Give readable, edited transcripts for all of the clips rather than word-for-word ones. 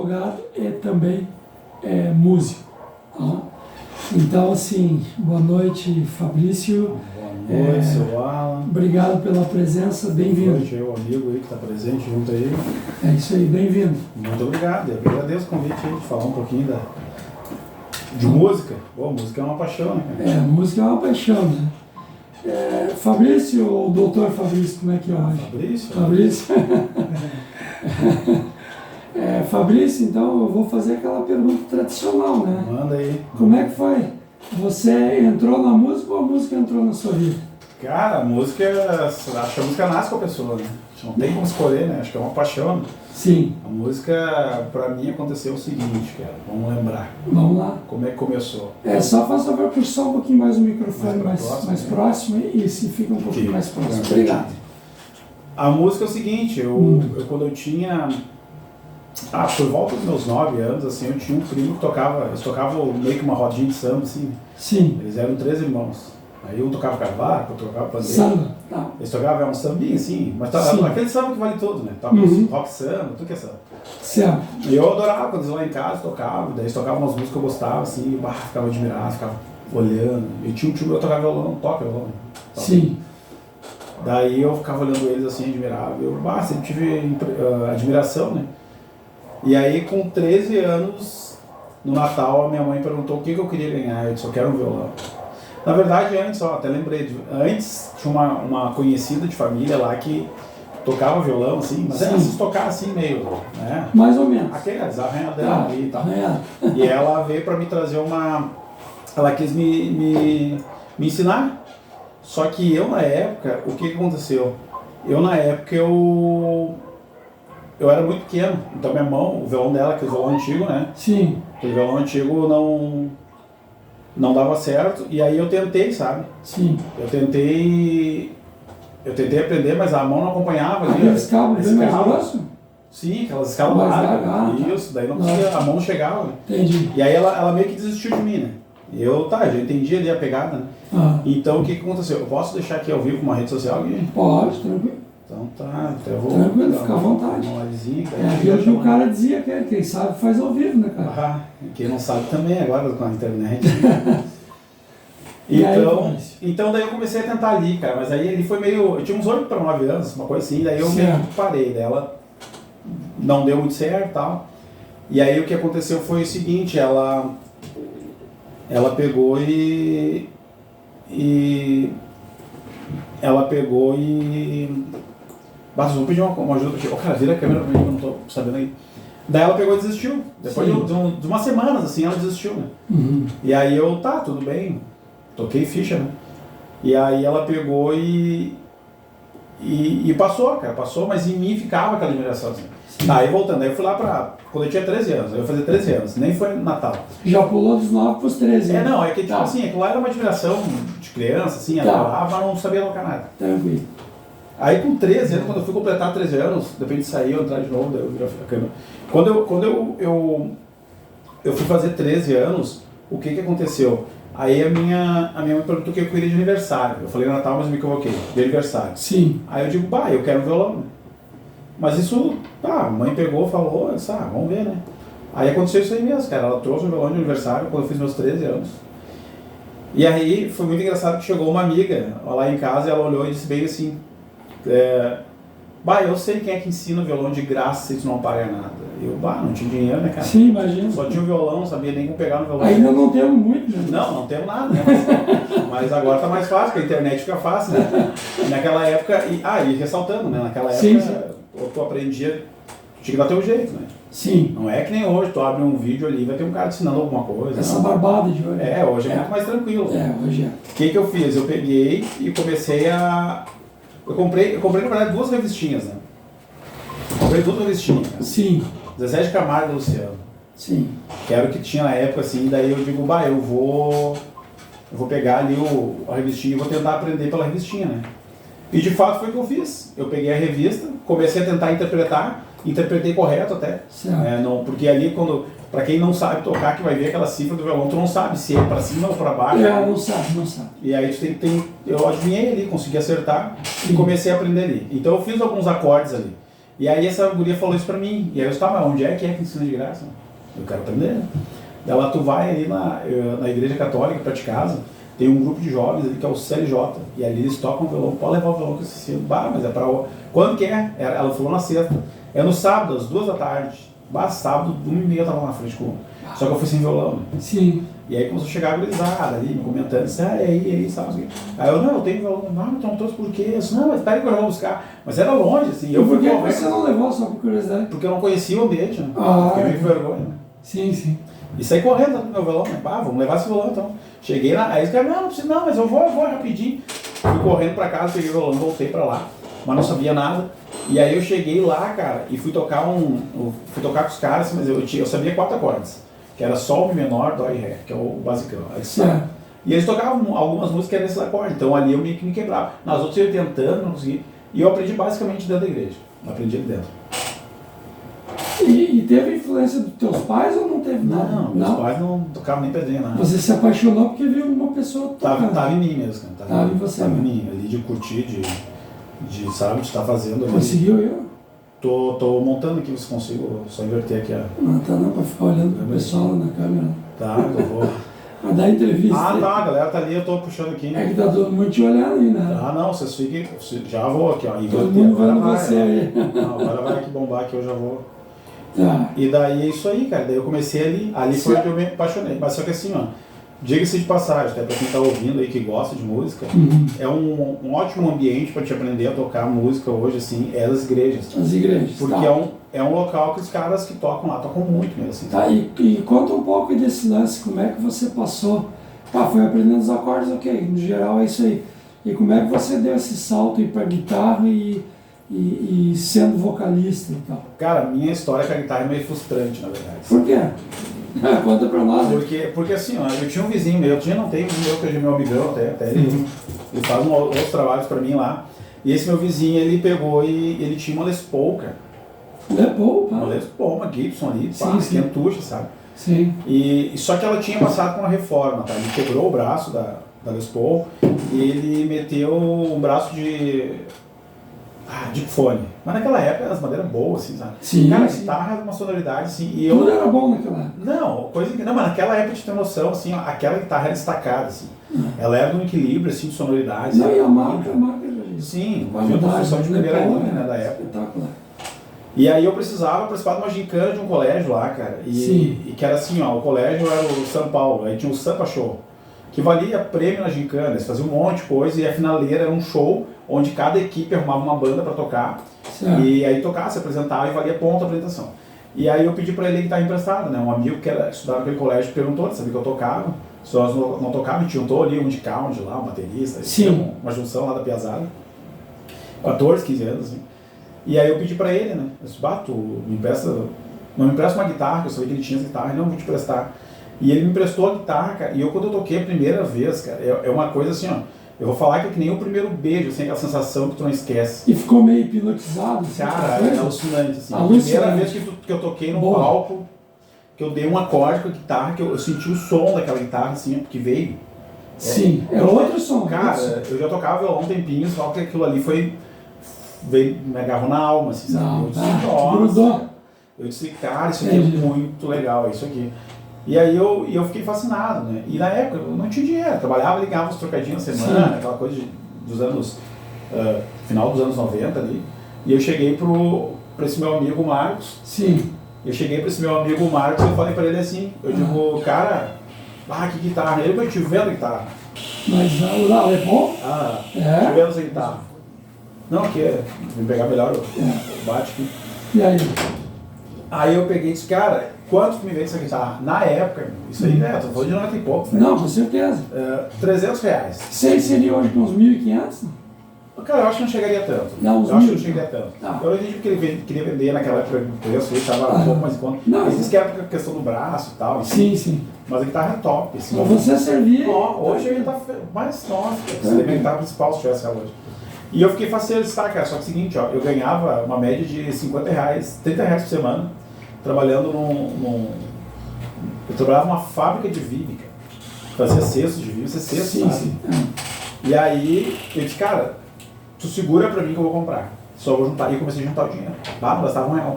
advogado e também músico. Tá? Então, assim, boa noite, Fabrício. Boa noite, seu Alan. Obrigado pela presença, bem-vindo. Boa noite, o amigo aí que está presente junto aí. É isso aí, bem-vindo. Muito obrigado, eu agradeço o convite aí de falar um pouquinho de música. Bom, música é uma paixão, né, cara? Música é uma paixão, né? Fabrício ou doutor Fabrício, como é que é hoje? Fabrício? Fabrício. Fabrício, então eu vou fazer aquela pergunta tradicional, né? Manda aí. Como é que foi? Você entrou na música ou a música entrou na sua vida? Cara, a música, acho que a música nasce com a pessoa, né? Não tem como escolher, né? Acho que é uma paixão. Né? Sim. A música, pra mim, aconteceu o seguinte, cara. Vamos lembrar. Vamos lá. Como é que começou? Só faz favor, puxa só um pouquinho mais o microfone mais né? próximo e se fica um pouquinho mais próximo. Obrigado. A música é o seguinte, eu quando eu tinha... por volta dos meus 9 anos, assim, eu tinha um primo que tocava, eles tocavam meio que uma rodinha de samba, assim. Sim. Eles eram 3 irmãos. Aí um tocava cavaco, outro tocava pandeiro. Samba, tá. Eles tocavam um sambinho, assim, mas aquele samba que vale tudo, né? Toca rock samba, tudo que é samba. Certo. E eu adorava quando eles lá em casa tocavam, daí eles tocavam umas músicas que eu gostava, assim, ficava admirado, ficava olhando. E tinha um tio que tocava violão, toca violão. Sim. Daí eu ficava olhando eles assim, admirava. Eu sempre tive admiração, né? E aí, com 13 anos, no Natal, a minha mãe perguntou o que eu queria ganhar. Eu disse, eu quero um violão. Na verdade, antes, até lembrei, antes tinha uma conhecida de família lá que tocava violão, assim, mas ela se tocar assim, meio, né? Mais ou menos. Aqueles arranhadão ali e tal. Arranhado. E ela veio pra me trazer ela quis me ensinar. Só que eu, na época, o que aconteceu? Na época, eu era muito pequeno, então minha mão, o violão dela, que é o violão antigo, né? Sim. O violão antigo não dava certo, e aí eu tentei, sabe? Sim. Eu tentei aprender, mas a mão não acompanhava. Aqueles cabos bem mais grossos? Sim, aquelas escalas largas. Isso, daí não conseguia, a mão não chegava. Entendi. E aí ela meio que desistiu de mim, né? E eu, já entendi ali a pegada, né? Então o que aconteceu? Eu posso deixar aqui ao vivo uma rede social aqui? Pode, tranquilo. Então eu vou. Tranquilo, fica à vontade. Aquilo que o cara dizia, que quem sabe faz ao vivo, né, cara? Quem não sabe também agora com a internet. Então daí eu comecei a tentar ali, cara, mas aí ele foi meio. Eu tinha uns 8 para 9 anos, uma coisa assim, daí eu meio que parei dela. Não deu muito certo e tal. E aí o que aconteceu foi o seguinte, ela pegou e vamos pedir uma ajuda aqui. Cara, vira a câmera pra mim, eu não tô sabendo aí. Daí ela pegou e desistiu. Depois de umas semanas, assim, ela desistiu, né? E aí eu, tudo bem. Toquei ficha, né? E aí ela pegou e passou, cara. Passou, mas em mim ficava aquela admiração, assim. Aí voltando, aí eu fui lá quando eu tinha 13 anos, aí eu fazia 13 anos, nem foi Natal. Já pulou dos 9 pros 13 anos. Não, é que tipo assim, aquilo lá era uma admiração de criança, assim, adorava, mas não sabia tocar nada. Tranquilo. Aí com 13 anos, quando eu fui completar 13 anos, depende de sair ou entrar de novo, daí eu viro a câmera. Quando eu fui fazer 13 anos, o que aconteceu? Aí a minha mãe perguntou o que eu queria de aniversário. Eu falei Natal, mas me equivoquei, de aniversário. Sim. Aí eu digo, eu quero um violão. Mas isso, a mãe pegou, falou, eu disse, vamos ver, né? Aí aconteceu isso aí mesmo, cara. Ela trouxe um violão de aniversário quando eu fiz meus 13 anos. E aí foi muito engraçado que chegou uma amiga lá em casa e ela olhou e disse bem assim, eu sei quem é que ensina o violão de graça se tu não paga nada. Eu, não tinha dinheiro, né, cara? Sim, imagina. Só tinha o violão, não sabia nem como pegar no violão. Ainda não temos muito, né? Não temos nada, né? Mas agora tá mais fácil, porque a internet fica fácil, né? Naquela época, e ressaltando, né? Naquela época, tu aprendia, tinha que dar teu jeito, né? Sim. Não é que nem hoje, tu abre um vídeo ali e vai ter um cara te ensinando alguma coisa. Essa barbada de hoje. Hoje é muito mais tranquilo. Hoje é. O que eu fiz? Eu peguei e comecei a... Eu comprei na verdade 2 revistinhas, né? Comprei 2 revistinhas. Né? Sim. Zezé de Camargo e Luciano. Sim. Que era o que tinha na época, assim, daí eu digo, eu vou pegar ali a revistinha e vou tentar aprender pela revistinha, né? E de fato foi o que eu fiz. Eu peguei a revista, comecei a tentar interpretei correto até. Porque ali, pra quem não sabe tocar, que vai ver aquela cifra do violão, tu não sabe se é pra cima ou pra baixo. Não sabe. E aí eu adivinhei ali, consegui acertar e comecei a aprender ali. Então eu fiz alguns acordes ali. E aí essa guria falou isso pra mim. E aí eu disse, tá, mas onde é que ensina de graça? Eu quero aprender, né? Ela, tu vai ali na igreja católica, perto de casa, tem um grupo de jovens ali que é o CLJ. E ali eles tocam violão, pode levar o violão que você bah, mas é pra... Quando que é? Ela falou na sexta. É no sábado, às 2 da tarde. Bah, sábado, 1h30 eu tava lá na frente com... Só que eu fui sem violão, né? Sim. E aí começou a chegar a gurizada ali, me comentando, disse, é aí, sabe? Aí eu, não, eu tenho violão. Não, então todos por quê? Eu disse, não, mas peraí que eu já vou buscar. Mas era longe, assim. E por que você não levou, só por curiosidade? Porque eu não conhecia o ambiente, né? Fiquei meio com vergonha, né? Sim, sim. E saí correndo com o meu violão, né? Ah, vamos levar esse violão então. Cheguei lá, aí os caras, não precisa não, mas eu vou rapidinho. Fui correndo pra casa, peguei o violão, voltei pra lá, mas não sabia nada. E aí eu cheguei lá, cara, e fui tocar com os caras, mas eu sabia 4 acordes, que era Sol, Mi menor, Dó e Ré, que é o basicão. E eles tocavam algumas músicas nesses acordes, então ali eu meio que me quebrava. Nas outras eu ia tentando, não consegui. E eu aprendi basicamente dentro da igreja, aprendi ali dentro. E teve influência dos teus pais ou não teve nada? Não, meus pais não tocavam nem pedrinha nada. Você se apaixonou porque viu uma pessoa tocando. Tava em mim mesmo, cara. Tava em você. Tava em mim, ali de curtir, sabe, de estar fazendo ali. Conseguiu eu? Tô montando aqui, se consigo só inverter aqui a... Não, tá não, pra ficar olhando pro pessoal lá na câmera. Tá, eu vou... Pra dar entrevista. Ah, tá, a galera tá ali, eu tô puxando aqui. É que tá todo mundo te olhando aí, né? Ah, não, vocês fiquem... Já vou aqui, ó. Todo mundo vendo você aí. Não, agora vai aqui bombar que eu já vou... Tá. E daí é isso aí, cara. Daí eu comecei ali foi onde eu me apaixonei. Mas só que assim, ó, diga-se de passagem, até pra quem tá ouvindo aí que gosta de música, é um ótimo ambiente pra te aprender a tocar música hoje, assim, é as igrejas. As igrejas. Porque tá. é um local que os caras que tocam lá tocam muito mesmo, assim. Tá, e conta um pouco desse lance, como é que você passou. Tá, foi aprendendo os acordes, ok, no geral é isso aí. E como é que você deu esse salto aí pra guitarra e sendo vocalista e tal? Cara, minha história com a guitarra é meio frustrante, na verdade. Por quê? Conta pra nós. Porque assim, ó, eu tinha um vizinho meu, não tem um vizinho meu que hoje é meu amigão, até ele faz outros trabalhos pra mim lá. E esse meu vizinho, ele pegou e ele tinha uma Les Paul, cara. Les Paul, pá. Uma Les Paul, uma Gibson ali, sim, sim. quentucha, sabe? Sim. E só que ela tinha passado por uma reforma, tá? Ele quebrou o braço da Les Paul e ele meteu um braço de fone. Mas naquela época as madeiras boas, assim, sabe? Sim. Cara, a sim. guitarra era uma sonoridade, assim, e Tudo era bom naquela época. Não, mas naquela época, de ter noção, assim, ó, aquela guitarra era destacada, assim. Ela era de um equilíbrio, assim, de sonoridade. Não, sabe? e a marca Sim, uma construção de primeira linha, né, da época. Espetacular. E aí eu precisava participar de uma gincana de um colégio lá, cara. E que era assim, ó, o colégio era o São Paulo, aí tinha o Sampa Show, que valia prêmio na gincana, eles faziam um monte de coisa, e a finaleira era um show onde cada equipe arrumava uma banda para tocar. Certo. E aí tocava, se apresentava e valia ponto a apresentação. E aí eu pedi para ele guitarra emprestada, né? Um amigo que estudava naquele colégio perguntou, sabia que eu tocava, só nós não tocava, e tinha ali um de count lá, um baterista, uma junção lá da piazada, 14, 15 anos, assim. E aí eu pedi pra ele, né? Eu disse, tu não me empresta uma guitarra, que eu sabia que ele tinha essa guitarra, não vou te prestar. E ele me emprestou a guitarra, cara, e eu quando eu toquei a primeira vez, cara, é uma coisa assim, ó, eu vou falar que é que nem o primeiro beijo, assim, aquela sensação que tu não esquece. E ficou meio hipnotizado? Assim, cara, é alucinante, assim. A primeira vez que eu toquei no palco, que eu dei um acorde com a guitarra, que eu senti o som daquela guitarra, assim, que veio. Sim, é outro som. Cara, eu já tocava violão um tempinho, só que aquilo ali me agarrou na alma, assim, sabe? Eu disse, cara, isso aqui é muito legal, é isso aqui. E aí eu fiquei fascinado, né? E na época eu não tinha dinheiro, trabalhava, ligava uns trocadinhos na semana, sim, aquela coisa dos anos, final dos anos 90 ali. E eu cheguei pra esse meu amigo Marcos. Sim. Eu cheguei pra esse meu amigo Marcos e eu falei pra ele assim, eu digo, cara, que guitarra. Ele, eu te vendo guitarra. Mas o é bom? te vendo essa guitarra. Não, aqui vou pegar melhor o bate aqui. E aí? Aí eu peguei e disse, cara, quanto tu me vende essa guitarra? Na época, isso aí, né? Tô falando de 90 e pouco, né? Não, com certeza. R$300. Seria hoje com uns 1.500? Cara, eu acho que não chegaria tanto. Não, eu acho que não chegaria tanto. Tá. Eu entendi porque ele queria vender naquela época, o preço ele estava um pouco mais em conta. Ele disse que era por questão do braço e tal. Sim, sim. Mas a guitarra é top. Assim. Mas você servia. Hoje ele tá mais nossa, seria a guitarra principal se tivesse ela hoje. E eu fiquei facilitado, cara, só que é o seguinte, ó, eu ganhava uma média de R$50, R$30 por semana, trabalhando eu trabalhava numa fábrica de vidro, cara. Fazia cestos de vidro, sim, sabe? Sim. E aí, eu disse, cara, tu segura pra mim que eu vou comprar. só vou juntar. E comecei a juntar o dinheiro. Não gastava R$1.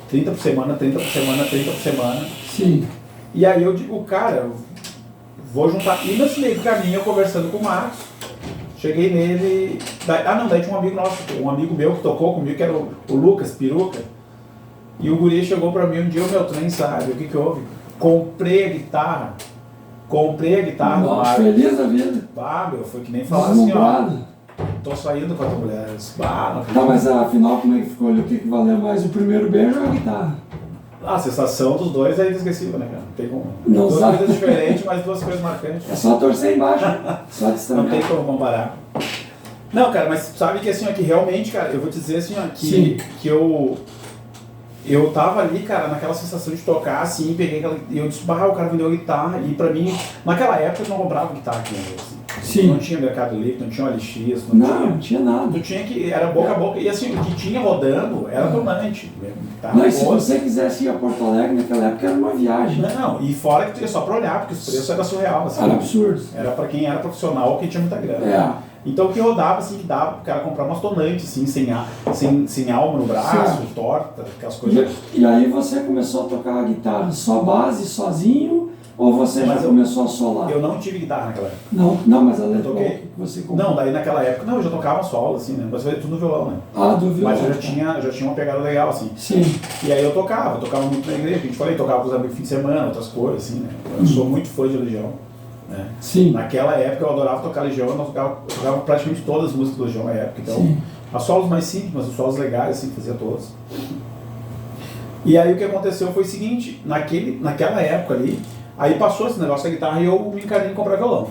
30 por semana, 30 por semana, 30 por semana. Sim. E aí eu digo, cara, eu vou juntar. E nesse meio do caminho, eu conversando com o Marcos, cheguei nele. Daí tinha um amigo nosso, um amigo meu que tocou comigo, que era o Lucas Peruca. E o guri chegou pra mim um dia, tu nem sabe o que houve. Comprei a guitarra. Nossa, feliz da vida. Foi que nem falar assim, ó. Tô saindo com a tua mulher. Tá, mas afinal, como é que ficou ali? O que valeu mais? O primeiro beijo ou a guitarra? A sensação dos dois é inesquecível, né, cara? Tem como. Não duas sabe. coisas diferentes, mas duas coisas marcantes. É só torcer embaixo. Só distância. Não tem como comparar. Não, cara, mas sabe que assim, ó, que realmente, cara, eu vou te dizer assim, ó, que eu tava ali, cara, naquela sensação de tocar, assim, peguei aquela. Eu disse, o cara vendeu a guitarra, e pra mim, naquela época eu não comprava guitarra aqui, assim. Sim. Não tinha Mercado Livre, não tinha OLX, não tinha nada. Tu tinha que. Era boca a boca. E assim, o que tinha rodando era donante. Não, e se você quisesse ir a Porto Alegre naquela época era uma viagem. Não, e fora que tu ia só pra olhar, porque os preços eram surreal. Assim, era absurdo. Era pra quem era profissional ou quem tinha muita grana. Então o que rodava, assim, que dava pro cara comprar umas tonantes, assim, sem alma no braço, torta, aquelas coisas. E aí você começou a tocar a guitarra só base, sozinho? Ou você já começou a solar? Eu não tive guitarra naquela época. Não, mas a letra que você comprou? Não, daí naquela época, eu já tocava solo, assim, né? Mas foi tudo no violão, né? Do violão. Mas eu já tinha uma pegada legal, assim. Sim. E aí eu tocava muito na igreja, que a gente falei, tocava com os amigos fim de semana, outras coisas, assim, né? Eu sou muito fã de Legião, né? Sim. Naquela época eu adorava tocar Legião, eu tocava praticamente todas as músicas do Legião na época, então... Sim. As solos mais simples, mas os solos legais, assim, fazia todos. E aí o que aconteceu foi o seguinte, naquela época ali, aí passou esse negócio da guitarra e eu me encarei em comprar violão.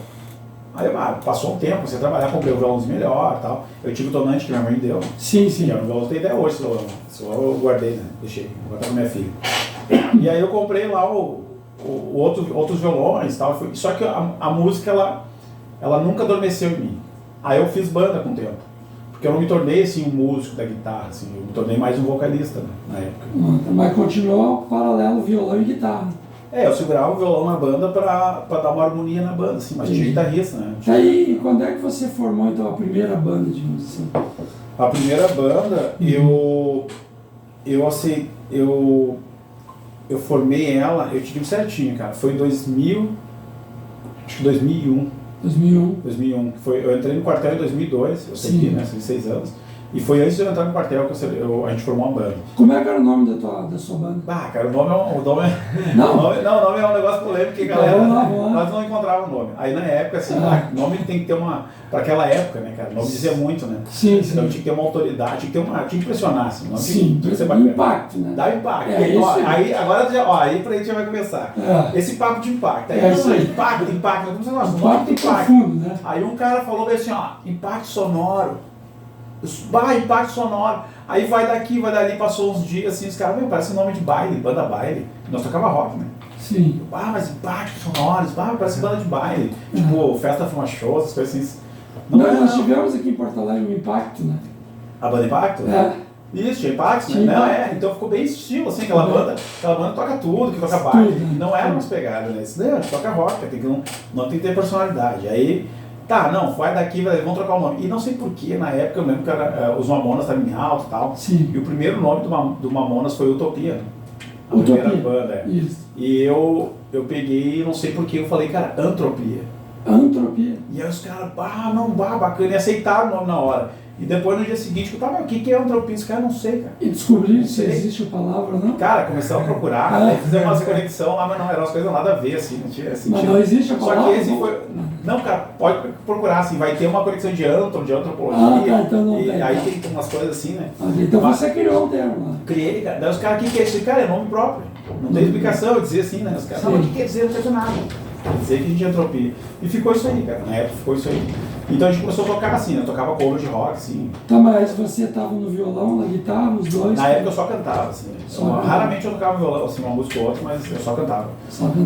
Aí passou um tempo, você trabalhar, comprei um violãozinho melhor e tal. Eu tive o tonante que minha mãe deu. Sim. Que era um violão que tem até hoje, só eu guardei, né? Deixei, vou botar com minha filha. E aí eu comprei lá outros violões e tal. Só que a música, ela nunca adormeceu em mim. Aí eu fiz banda com o tempo. Porque eu não me tornei assim um músico da guitarra, assim, eu me tornei mais um vocalista, né, na época. Mas continuou paralelo violão e guitarra. Eu segurava o violão na banda pra dar uma harmonia na banda, assim, mas tinha guitarrista, né? Aí, quando é que você formou então a primeira banda de música? A primeira banda, eu formei ela, eu te digo certinho, cara, foi em 2000, acho que 2001. 2001. Eu entrei no quartel em 2002, eu sei que, né, 6 anos. E foi antes de eu entrar no quartel que a gente formou uma banda. Como é que era o nome da sua banda? Cara, o nome é um negócio polêmico, porque galera, nós não encontrávamos o nome. Aí na época, assim, o nome tem que ter para aquela época, né, cara, o nome dizia muito, né? Sim. Então tinha que ter uma autoridade, tinha que impressionar, assim. Sim, tinha que ser bacana. Impacto, né? Dá impacto. Aí pra gente já vai começar. Esse papo de impacto. Aí, impacto, como você gosta? Impacto profundo, né? Aí um cara falou assim, impacto sonoro. Impacto sonoro. Aí vai daqui, vai dali, passou uns dias assim, os caras, parece nome de baile, banda baile. Nós tocava rock, né? Sim. Mas impacto sonoros, parece banda de baile. Tipo, festa Fuma Show, essas coisas assim. Nós tivemos aqui em Porto Alegre um Impacto, né? A banda Impacto? Isso, tinha Impacto, né? Então ficou bem esse estilo, assim, aquela banda toca tudo, que toca baile. E não era umas pegadas, né? Isso daí, toca rock, não tem que ter personalidade. Aí, vai daqui, vamos trocar o nome. E não sei porquê, na época eu lembro que os Mamonas estavam em alto e tal. Sim. E o primeiro nome do Mamonas foi Utopia, né? A primeira banda, Isso. E eu peguei, não sei porquê, eu falei, cara, Antropia. E aí os caras, bacana, e aceitaram o nome na hora. E depois no dia seguinte, eu o que é Antropia? Os caras não sei, cara. E descobriram se existe a palavra, não? Cara, começamos a procurar, aí fizemos umas conexões lá, mas não, eram umas coisas nada a ver, assim, não tinha. Mas não existe a palavra? Só que esse foi. Não, cara, pode procurar, assim, vai ter uma conexão de antropologia. Então não e tem. aí tem umas coisas assim, né? Então você criou um termo lá. Criei, cara. Daí os caras, o que é isso? Cara, é nome próprio. Não tem explicação, eu dizia assim, né? Os caras, mas o que quer dizer? Não quer dizer nada. Quer dizer que a gente é entropia. E ficou isso aí, cara. Na época ficou isso aí. Então a gente começou a tocar assim, né? Eu tocava cover de rock, assim. Mas você tava no violão, na guitarra, os dois? Na época eu só cantava, assim. Raramente eu tocava violão, assim, uma música ou outra, mas eu só cantava.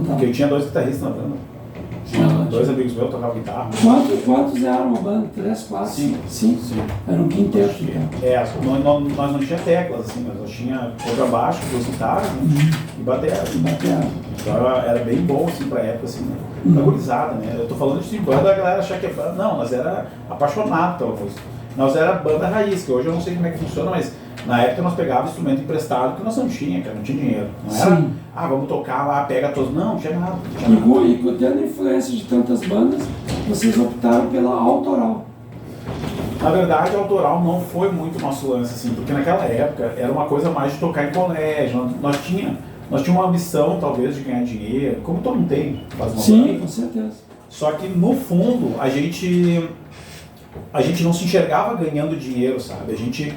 Porque eu tinha 2 guitarristas na banda. Tinha 2 amigos meus tocavam guitarra. Quantos eram a banda? 3, 4? 5. Era um quinteto. Nós não tinha teclas, assim, mas eu tinha contrabaixo, 2 guitarras, né? E bateria. Então era bem bom, assim, pra época, assim, né? Agorizada, né? Eu tô falando de banda, a galera achar que é banda. Não, mas era apaixonado pela música. Nós era banda raiz, que hoje eu não sei como é que funciona, mas na época nós pegávamos instrumento emprestado que nós não tinha, cara, não tinha dinheiro. Não era, Sim. vamos tocar lá, pega todos. Não tinha nada. E tendo influência de tantas bandas, vocês optaram pela autoral. Na verdade, a autoral não foi muito nosso lance, assim, porque naquela época era uma coisa mais de tocar em colégio. Nós tínhamos uma ambição, talvez, de ganhar dinheiro, como todo mundo tem, faz uma Sim, banda. com certeza. Só que, no fundo, a gente não se enxergava ganhando dinheiro, sabe? A gente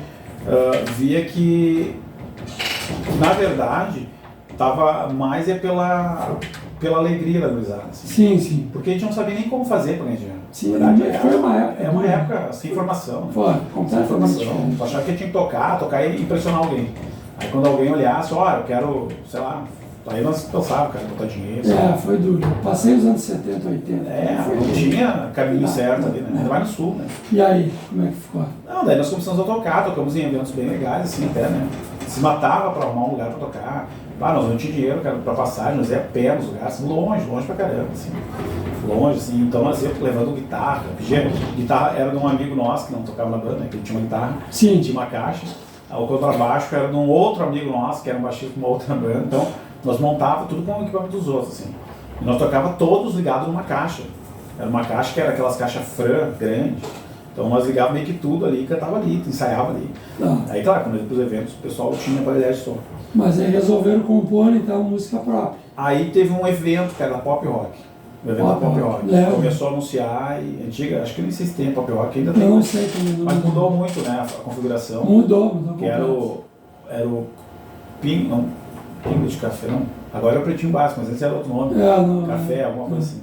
via que, na verdade, tava mais pela alegria da gurizada. Assim. Sim. Porque a gente não sabia nem como fazer para ganhar dinheiro. Sim, verdade, foi uma época. É uma época sem informação. Né? Foi, completamente diferente. Eu achava que tinha que tocar e impressionar alguém. Aí quando alguém olhasse, eu quero, sei lá, aí nós pensávamos, cara, botar dinheiro. Foi duro. Passei os anos 70, 80. Não tinha caminho certo ali, né? Ainda mais no sul, né? E aí, como é que ficou? Não, daí nós começamos a tocar, tocamos em eventos bem legais, assim, até, né? Se matava pra arrumar um lugar pra tocar. Nós não tínhamos dinheiro, cara, pra passagem, nós ia a pé nos lugares, longe pra caramba, assim. Longe, assim, então nós íamos levando guitarra. Guitarra era de um amigo nosso que não tocava na banda, né? Que ele tinha uma guitarra, tinha uma caixa. O contrabaixo era de um outro amigo nosso, que era um baixista de uma outra banda. Então, nós montava tudo com o equipamento dos outros, assim. E nós tocava todos ligados numa caixa. Era uma caixa que era aquelas caixas Fran, grande. Então nós ligávamos meio que tudo ali, cantava ali, ensaiava ali. Aí, claro, quando eu ia para os eventos, o pessoal tinha aparelhagem de som. Mas aí resolveram compor, então, música própria. Aí teve um evento, que era da Pop Rock. O evento da Pop Rock. Começou a anunciar e antiga, acho que nem sei se tem Pop Rock, ainda tem. Não sei também. Mas mudou muito, né, a configuração. Mudou. Que era o Pingo de café, não. Agora é o Pretinho Básico, mas esse era outro nome. Café, alguma coisa assim.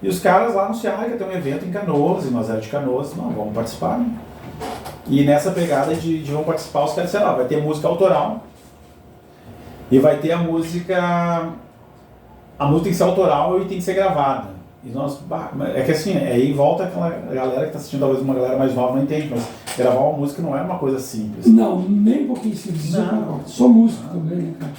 E os caras lá anunciaram que ia ter um evento em Canoas, e nós éramos de Canoas, não, vamos participar, né? E nessa pegada de vamos participar, os caras disseram, vai ter música autoral, e vai ter a música tem que ser autoral e tem que ser gravada. E nós, é que assim, aí volta aquela galera que está assistindo, talvez uma galera mais nova não entende, mas gravar uma música não é uma coisa simples. Não, nem um pouquinho simples. Não. Sou músico também, né, cara?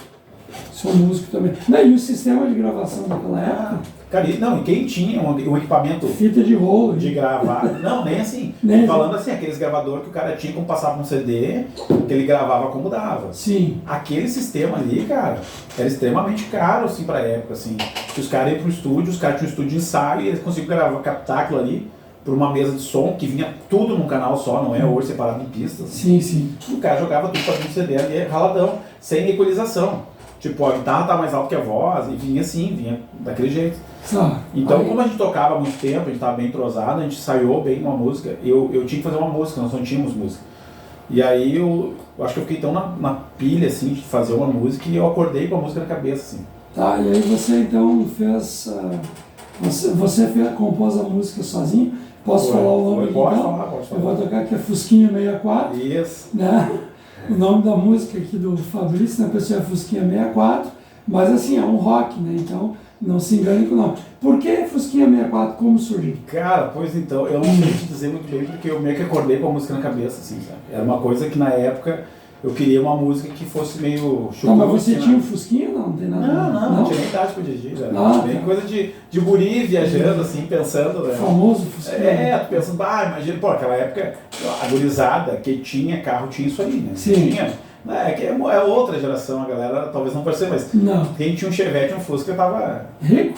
Sou músico também. E o sistema de gravação daquela época? Cara, e quem tinha um equipamento... Fita de rolo. De gravar. Não, nem assim. Falando assim, aqueles gravadores que o cara tinha como passar para um CD, que ele gravava como dava. Sim. Aquele sistema ali, cara, era extremamente caro, assim, pra época, assim. Os caras iam pro estúdio, os caras tinham um estúdio de ensaio e eles conseguiam captar aquilo ali por uma mesa de som que vinha tudo num canal só, não é hoje separado em pistas. Sim. O cara jogava tudo pra dentro do CD ali, raladão, sem equalização. Tipo, a guitarra tá mais alta que a voz, e vinha daquele jeito. Então, como a gente tocava há muito tempo, a gente tava bem entrosado, a gente ensaiou bem uma música, eu tinha que fazer uma música, nós não tínhamos música. E aí eu acho que eu fiquei tão na pilha, assim, de fazer uma música, e eu acordei com a música na cabeça, assim. E aí você então fez, compôs a música sozinho? Posso falar o nome? Pode falar. Eu vou tocar aqui, é Fusquinha 64. Isso. Né? O nome da música aqui do Fabrício, né, pessoal, é Fusquinha 64, mas assim, é um rock, né, então não se engane com o nome. Por que Fusquinha 64, como surgiu? Cara, pois então, eu não sei te dizer muito bem, porque eu meio que acordei com a música na cabeça, assim, sabe? Era uma coisa que na época eu queria uma música que fosse meio... mas você tinha um Fusquinha? Não tem nada. Não tinha nem idade pra dirigir, era bem coisa de guri viajando, assim, pensando, né? Famoso Fusquinha. Tu pensando, imagina, aquela época, a gurizada que tinha carro tinha isso aí, né? Sim. É outra geração, a galera talvez não perceba, mas quem tinha um Chevette, um Fusca, tava... Rico?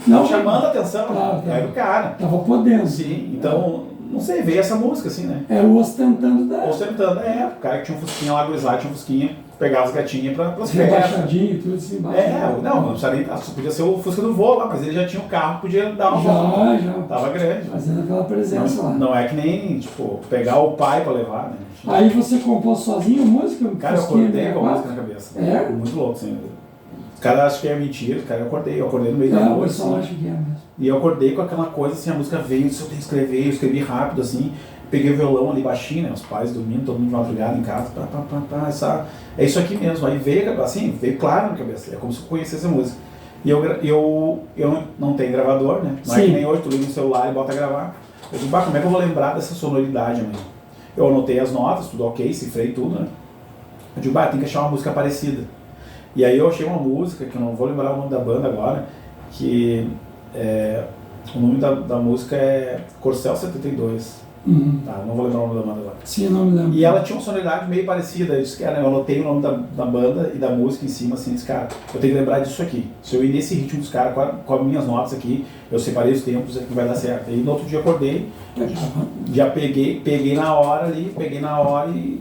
Não chamando a atenção, era o cara. Tava podendo. Sim, então... Não sei, veio essa música assim, né? Era o ostentando o cara que tinha um Fusquinha lá, gurizada tinha um Fusquinha, pegava as gatinhas pras festas. Rebaixadinho e tudo assim. Não precisa nem, podia ser o Fusca do vô lá, mas ele já tinha um carro, podia dar uma volta. Já. Tava grande. Fazendo aquela presença lá. Não é que nem, tipo, pegar o pai pra levar, né? Aí você compôs sozinho a música? Cara, eu acordei com a música na cabeça. Muito louco, assim. Os caras acham que é mentira, cara, eu acordei no meio da noite. O pessoal acha que é mesmo. E eu acordei com aquela coisa, assim, a música veio, eu tenho que escrever, eu escrevi rápido, assim, peguei o violão ali baixinho, né, os pais dormindo, todo mundo de madrugada em casa, é isso aqui mesmo. Aí veio, assim, veio claro na cabeça, é como se eu conhecesse a música. E eu não tenho gravador, né, não é que nem hoje, tu liga no celular e bota a gravar. Eu digo, como é que eu vou lembrar dessa sonoridade amanhã? Eu anotei as notas, tudo ok, cifrei tudo, né. Eu digo, tem que achar uma música parecida. E aí eu achei uma música, que eu não vou lembrar o nome da banda agora, que o nome da música é Corcel 72. Tá, não vou lembrar o nome da banda agora. Sim, não me lembro. E ela tinha uma sonoridade meio parecida. Eu disse, cara, eu anotei o nome da banda e da música em cima, assim, disse, cara, eu tenho que lembrar disso aqui. Se eu ir nesse ritmo dos caras, com as minhas notas aqui, eu separei os tempos aqui, vai dar certo. E no outro dia eu acordei, já peguei na hora ali,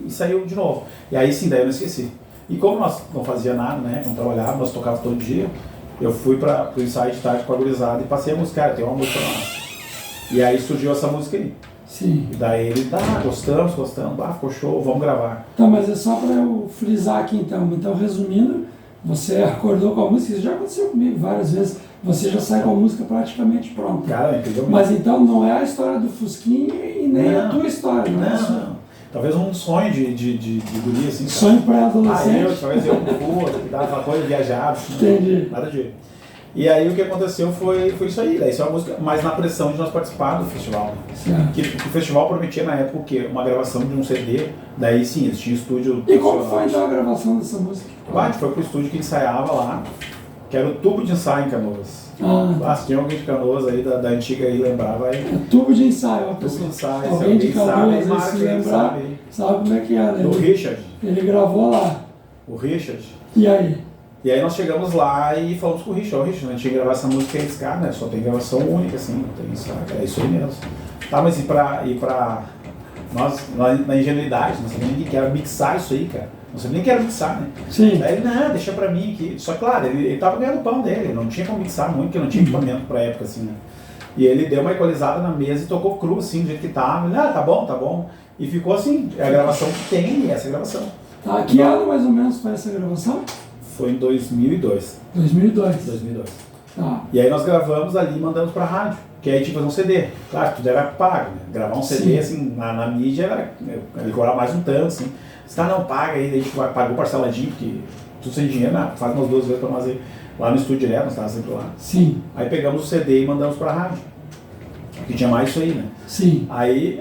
e saiu de novo. E aí sim, daí eu não esqueci. E como nós não fazia nada, né, não trabalhava, nós tocávamos todo dia, eu fui pro ensaio de tarde com a gurizada e passei a música, cara, tem uma música lá. E aí surgiu essa música aí. Sim. E daí ele, gostamos, ficou show, vamos gravar. Tá, mas é só para eu frisar aqui então. Então, resumindo, você acordou com a música, isso já aconteceu comigo várias vezes, você já sai com a música praticamente pronta. Cara, entendeu? Mas então não é a história do Fusquinha e nem a tua história, não é? Não. Talvez um sonho de guri, assim. Sonho pré-adolescente. Talvez eu dava aquela coisa, viajava. Entendi. Nada de... E aí o que aconteceu foi isso aí, daí isso é uma música, mas na pressão de nós participar do festival. Né? Que o festival prometia na época o quê? Uma gravação de um CD, daí sim, eles tinham estúdio. E como foi então a gravação dessa música? A gente foi pro estúdio que ensaiava lá, que era o Tubo de Ensaio em Canoas. Se tinha alguém de Canoas aí, da antiga aí, lembrava aí. É tubo de ensaio, ó, Tubo de ensaio, alguém de Canoas sabe, se lembrar, sabe como é que era. Do Richard. Ele gravou lá. O Richard. E aí? E aí nós chegamos lá e falamos com o Richard, a gente ia gravar essa música aí, cara, né? Só tem gravação única, assim, não tem isso, é isso aí mesmo. Tá, mas e pra nós, na ingenuidade, não sabia nem que era mixar isso aí, cara. Não sabia nem que era mixar, né? Sim. Aí ele, não, deixa pra mim aqui. Só que, claro, ele tava ganhando o pão dele, não tinha como mixar muito, porque não tinha equipamento pra época, assim, né? E ele deu uma equalizada na mesa e tocou cru, assim, do jeito que tava. Ele, tá bom. E ficou assim, é a gravação que tem e essa é a gravação. Tá, que ano mais ou menos foi essa gravação? Foi em 2002. 2002. Tá. E aí nós gravamos ali e mandamos pra rádio, que aí tinha que fazer um CD. Claro, tudo era pago, né? Gravar um CD, assim, na mídia, ele cobrava mais um tanto, assim. Se tá, não, paga aí, daí a gente pagou parceladinho, porque tudo sem dinheiro, né? Faz umas 2 vezes pra nós ir lá no estúdio direto, nós estávamos sempre lá. Sim. Aí pegamos o CD e mandamos pra rádio, que tinha mais isso aí, né? Sim. Aí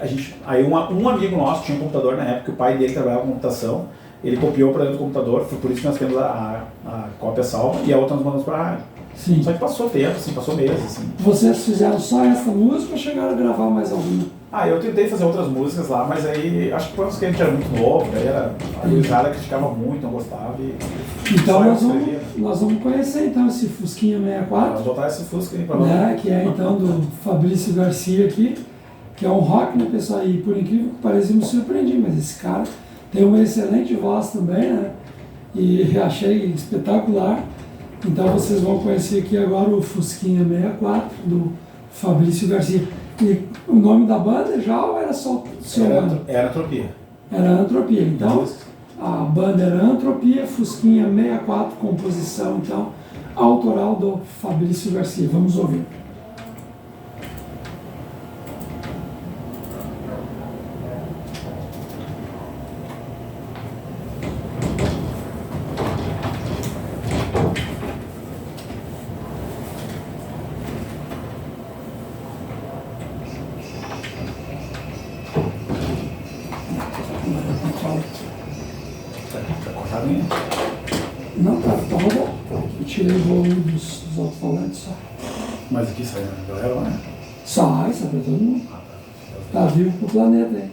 um amigo nosso tinha um computador na época, que o pai dele trabalhava com computação. Ele copiou para dentro do computador, foi por isso que nós temos a cópia salva e a outra nós mandamos para a rádio. Sim. Só que passou tempo, assim, passou meses. Assim. Vocês fizeram só essa música ou chegaram a gravar mais alguma? Eu tentei fazer outras músicas lá, mas aí acho que foi porque a gente era muito novo, daí a gurizada criticava muito, não gostava. Então nós vamos conhecer então esse Fusquinha 64. Vamos botar esse Fusca aí para nós. Né, que é então do Fabrício Garcia aqui, que é um rock, né, pessoal? E por incrível que pareça, eu me surpreendi, mas esse cara tem uma excelente voz também, né? E achei espetacular. Então vocês vão conhecer aqui agora o Fusquinha 64 do Fabrício Garcia. E o nome da banda já ou era só o seu nome? Era Antropia. Era Antropia. Então a banda era Antropia, Fusquinha 64, composição então autoral do Fabrício Garcia. Vamos ouvir. Não, tá bom. Eu tirei o volume dos alto-falantes só. Mas aqui sai a galera, né? Sai pra todo mundo. Tá vivo pro planeta aí.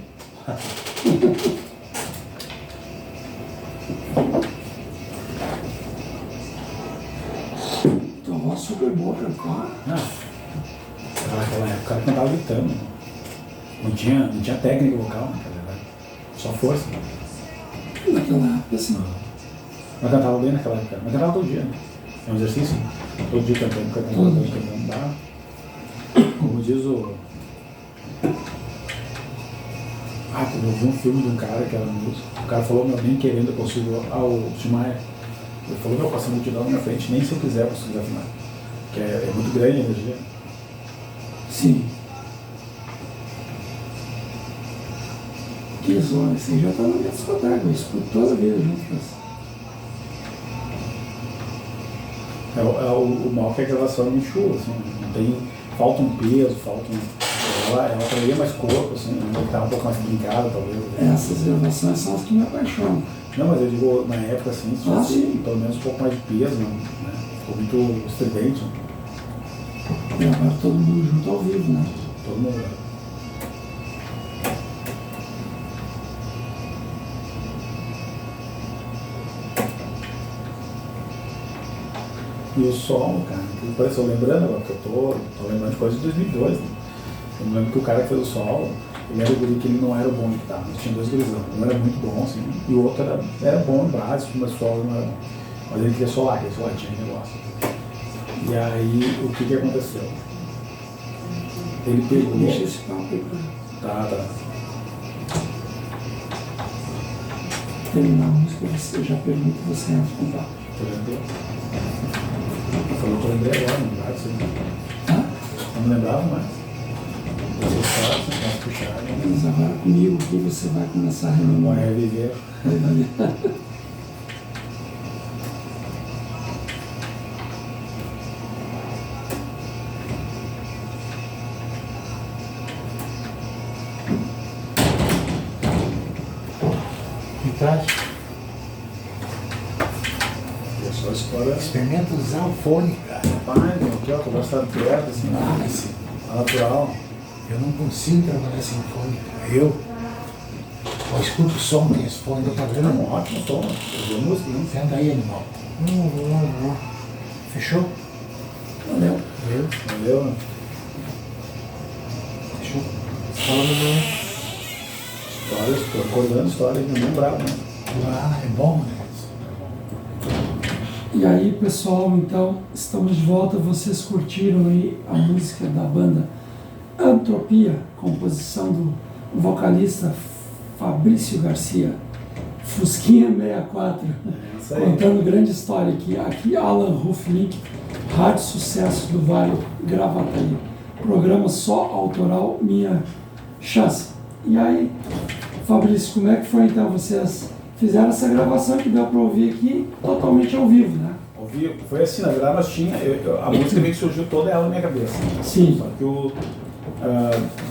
Tua voz super boa cantar. Naquela época o cara cantava gritando. Não tinha técnica vocal naquela época. Só força. Naquela época, sim. Mas cantava bem naquela época. Mas cantava todo dia. Né? É um exercício. Todo dia cantando. Dá. Como diz o... eu vi um filme de um cara que era músico. O cara falou, nem querendo eu consigo... o Tim Maia. Ele falou, passa a multidão na minha frente, nem se eu quiser eu consigo desafinar. Que é muito grande a energia. Sim. Que zona, assim, já tá na minha discoteca, eu escuto toda a vida junto com isso. O mal que a gravação é muito chula, assim, não tem, falta um peso, ela traía mais corpo, assim, ela tava um pouco mais brincada, talvez. Essas gravações são as que me apaixonam. Não, mas eu digo, na época, assim, se tivesse pelo menos um pouco mais de peso, né? Ficou muito estridente. E agora todo mundo junto ao vivo, né? Todo mundo. E o solo, cara, parece, eu lembrando agora que eu tô lembrando de coisas de 2002, né? Eu me lembro que o cara que fez o solo, ele era o guri que ele não era bom de guitarra, mas tinha dois gurizão. Um era muito bom, assim, e o outro era bom em básico, mas o solo não era. Mas ele queria solar, tinha negócio. E aí, o que aconteceu? Ele pegou. Deixa esse papo aí pra Tá. terminar a música, você já pergunta e você entra em contato. Falou que eu lembrei agora, não lembrava disso aí. Tá? Não me lembrava mais. Você pode puxar. Mas agora comigo aqui você vai começar a rememorar. Vai reviver. Experimenta usar o fone, cara. Rapaz, meu, aqui ó, conversa perto, assim, natural. Eu não consigo trabalhar sem fone, cara. Eu escuto o som com esse fone, tá É vendo? um ótimo som, eu música, né? Senta aí, animal. Não. Fechou? Valeu. Valeu, né? Fechou. Fala, meu. Histórias, tô acordando histórias, não lembrava, né? Ah, é bom, né? E aí, pessoal, então, estamos de volta. Vocês curtiram aí a música da banda Antropia, composição do vocalista Fabrício Garcia, Fusquinha 64, Isso aí. contando grande história aqui. Aqui, Alan Ruflink, Rádio Sucesso do Vale, Gravataí. Programa só autoral, minha chance. E aí, Fabrício, como é que foi então? Vocês fizeram essa gravação que deu para ouvir aqui totalmente ao vivo, né? Ao vivo. Foi assim, na verdade nós tinha, a música meio que surgiu toda ela na minha cabeça. Sim. Só que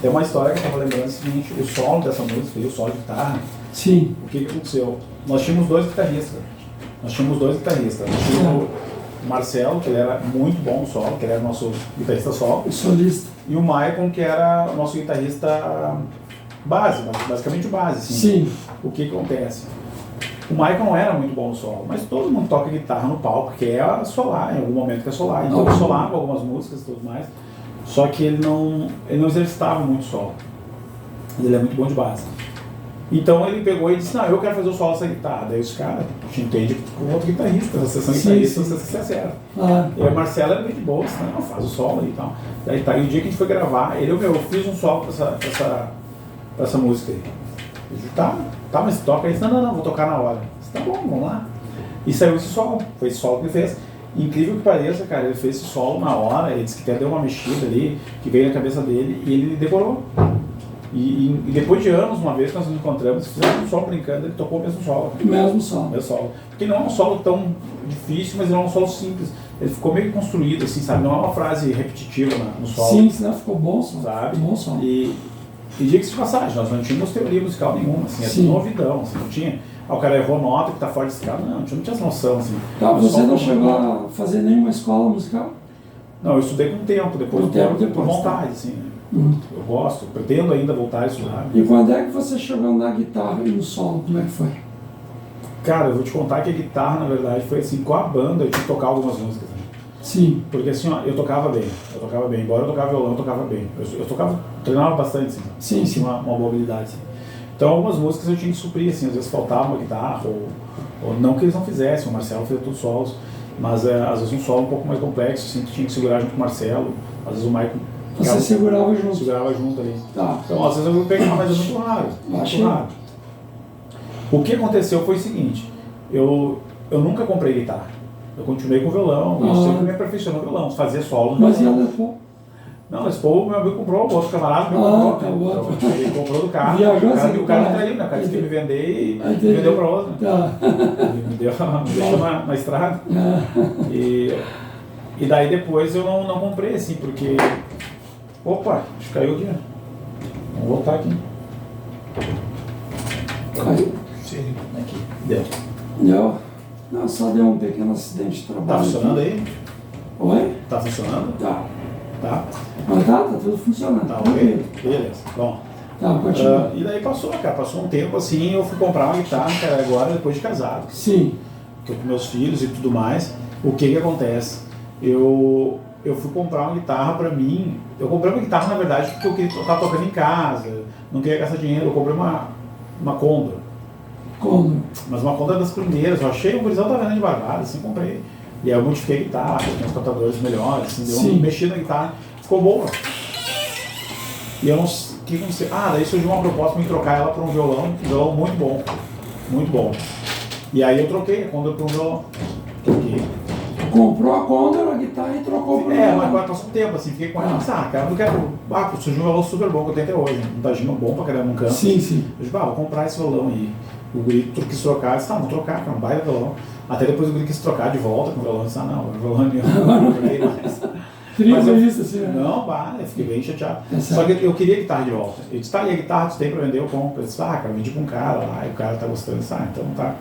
tem uma história que eu estava lembrando, o seguinte, o solo dessa música e o solo de guitarra, Sim. o que aconteceu? Nós tínhamos dois guitarristas. Nós tínhamos o Marcelo, que ele era muito bom no solo, que ele era o nosso guitarrista solo, O solista. e o Maicon, que era o nosso guitarrista base, basicamente o base. Assim. Sim. O que acontece? O Michael não era muito bom no solo, mas todo mundo toca guitarra no palco, que é solar, em algum momento que é solar. Então ele solava algumas músicas e tudo mais, só que ele não exercitava muito solo. Ele é muito bom de base. Então ele pegou e disse, não, eu quero fazer o solo dessa guitarra. Daí os caras, a gente entende com outro guitarrista, essa sessão guitarrista, você se acerta. Ah, E a Marcela era muito boa, disse, não, faz o solo aí e tal. Daí tá, e o dia que a gente foi gravar, eu fiz um solo pra essa música aí. Eu disse, tá, mas toca aí. Não, vou tocar na hora. Eu disse, tá bom, vamos lá. E saiu esse solo, foi esse solo que ele fez. Incrível que pareça, cara, ele fez esse solo na hora, ele disse que até deu uma mexida ali, que veio na cabeça dele, e ele decorou. E depois de anos, uma vez que nós nos encontramos, fizemos um solo brincando, ele tocou o mesmo solo. mesmo som. Meu solo. Porque não é um solo tão difícil, mas não é um solo simples. Ele ficou meio construído, assim, sabe? Não é uma frase repetitiva no solo. Sim, senão ficou bom som. Sabe? Bom som. E diga-se de passagem, nós não tínhamos teoria musical nenhuma, assim, é Sim. tudo novidão, assim, não tinha. O cara errou nota que tá fora desse cara, não tinha essa noção, assim. Tá, O você som não foi chegou muito- a fazer nenhuma escola musical? Não, eu estudei com o tempo, depois por vontade, assim. Né? Eu gosto, pretendo ainda voltar a estudar. E quando é que você chegou na guitarra e no solo? Como é que foi? Cara, eu vou te contar que a guitarra, na verdade, foi assim, com a banda eu tinha que tocar algumas músicas. Né? Sim. Porque assim, ó, eu tocava bem, embora eu tocava violão, eu tocava bem. Eu tocava, treinava bastante, assim, Sim, sim. tinha uma boa habilidade. Assim. Então algumas músicas eu tinha que suprir, assim, às vezes faltava uma guitarra, ou não que eles não fizessem, o Marcelo fazia tudo solos, mas às vezes um solo um pouco mais complexo, assim, que tinha que segurar junto com o Marcelo, às vezes o Michael Você segurava junto. segurava junto ali. Tá. Então às vezes eu pegava, mas é muito raro. Achei. Muito raro. O que aconteceu foi o seguinte, eu nunca comprei guitarra. Eu continuei com violão, eu sempre me aperfeiçoei no violão, fazia solo no Mas e a violão. Les Paul? Não, Les Paul, meu amigo comprou, o outro camarada meu Ah, comprou. tá, o outro. Então, ele comprou do carro. Viajou essa O cara guitarra. traiu, né? O cara disse que ia me vender e Entendi. vendeu para outro. Tá. Ele me deixou na estrada. E daí depois eu não comprei, assim, porque... Opa, acho que caiu aqui, né? Vamos voltar aqui. Caiu. Sim. Aqui, deu. Deu? Não, só deu um pequeno acidente de trabalho. Tá funcionando aqui. aí? Oi? Tá funcionando? Tá. Tá. Mas tá tudo funcionando. Tá Tranquilo. ok? Beleza. Bom. Tá, continua. E daí passou um tempo assim, eu fui comprar uma guitarra, cara, agora depois de casado, Sim. que eu com meus filhos e tudo mais. O que acontece? eu fui comprar uma guitarra pra mim. Eu comprei uma guitarra, na verdade, porque eu queria estar tocando em casa, não queria gastar dinheiro. Eu comprei uma Condor. Condor. Mas uma Condor das primeiras. Eu achei, o gurizão tava vendendo de barbada, assim, comprei. E aí eu modifiquei a guitarra, tinha uns captadores melhores, assim, deu uma mexida na guitarra, ficou boa. E eu não sei. Daí surgiu uma proposta pra me trocar ela pra um violão muito bom. Muito bom. E aí eu troquei a Condor pra um violão. Troquei. Comprou a Condor, a guitarra e trocou pra mas agora passou um tempo, assim, fiquei com ela. Cara, eu quero. Surgiu um violão super bom que eu tenho até hoje. Um tagino bom pra caramba num canto. Sim. Eu disse, vou comprar esse violão aí. O guri quis trocar, eu disse, vou trocar, que é um baita violão. Até depois o guri quis trocar de volta com o violão, eu disse, não, o violão não joguei mais. Mas isso, assim, né? Não, eu fiquei bem chateado. Só que eu queria a guitarra de volta. Ele disse, e a guitarra tu tem pra vender, eu compro. Eu disse, cara, vendi pra um cara lá, e o cara tá gostando. Eu disse, então tá.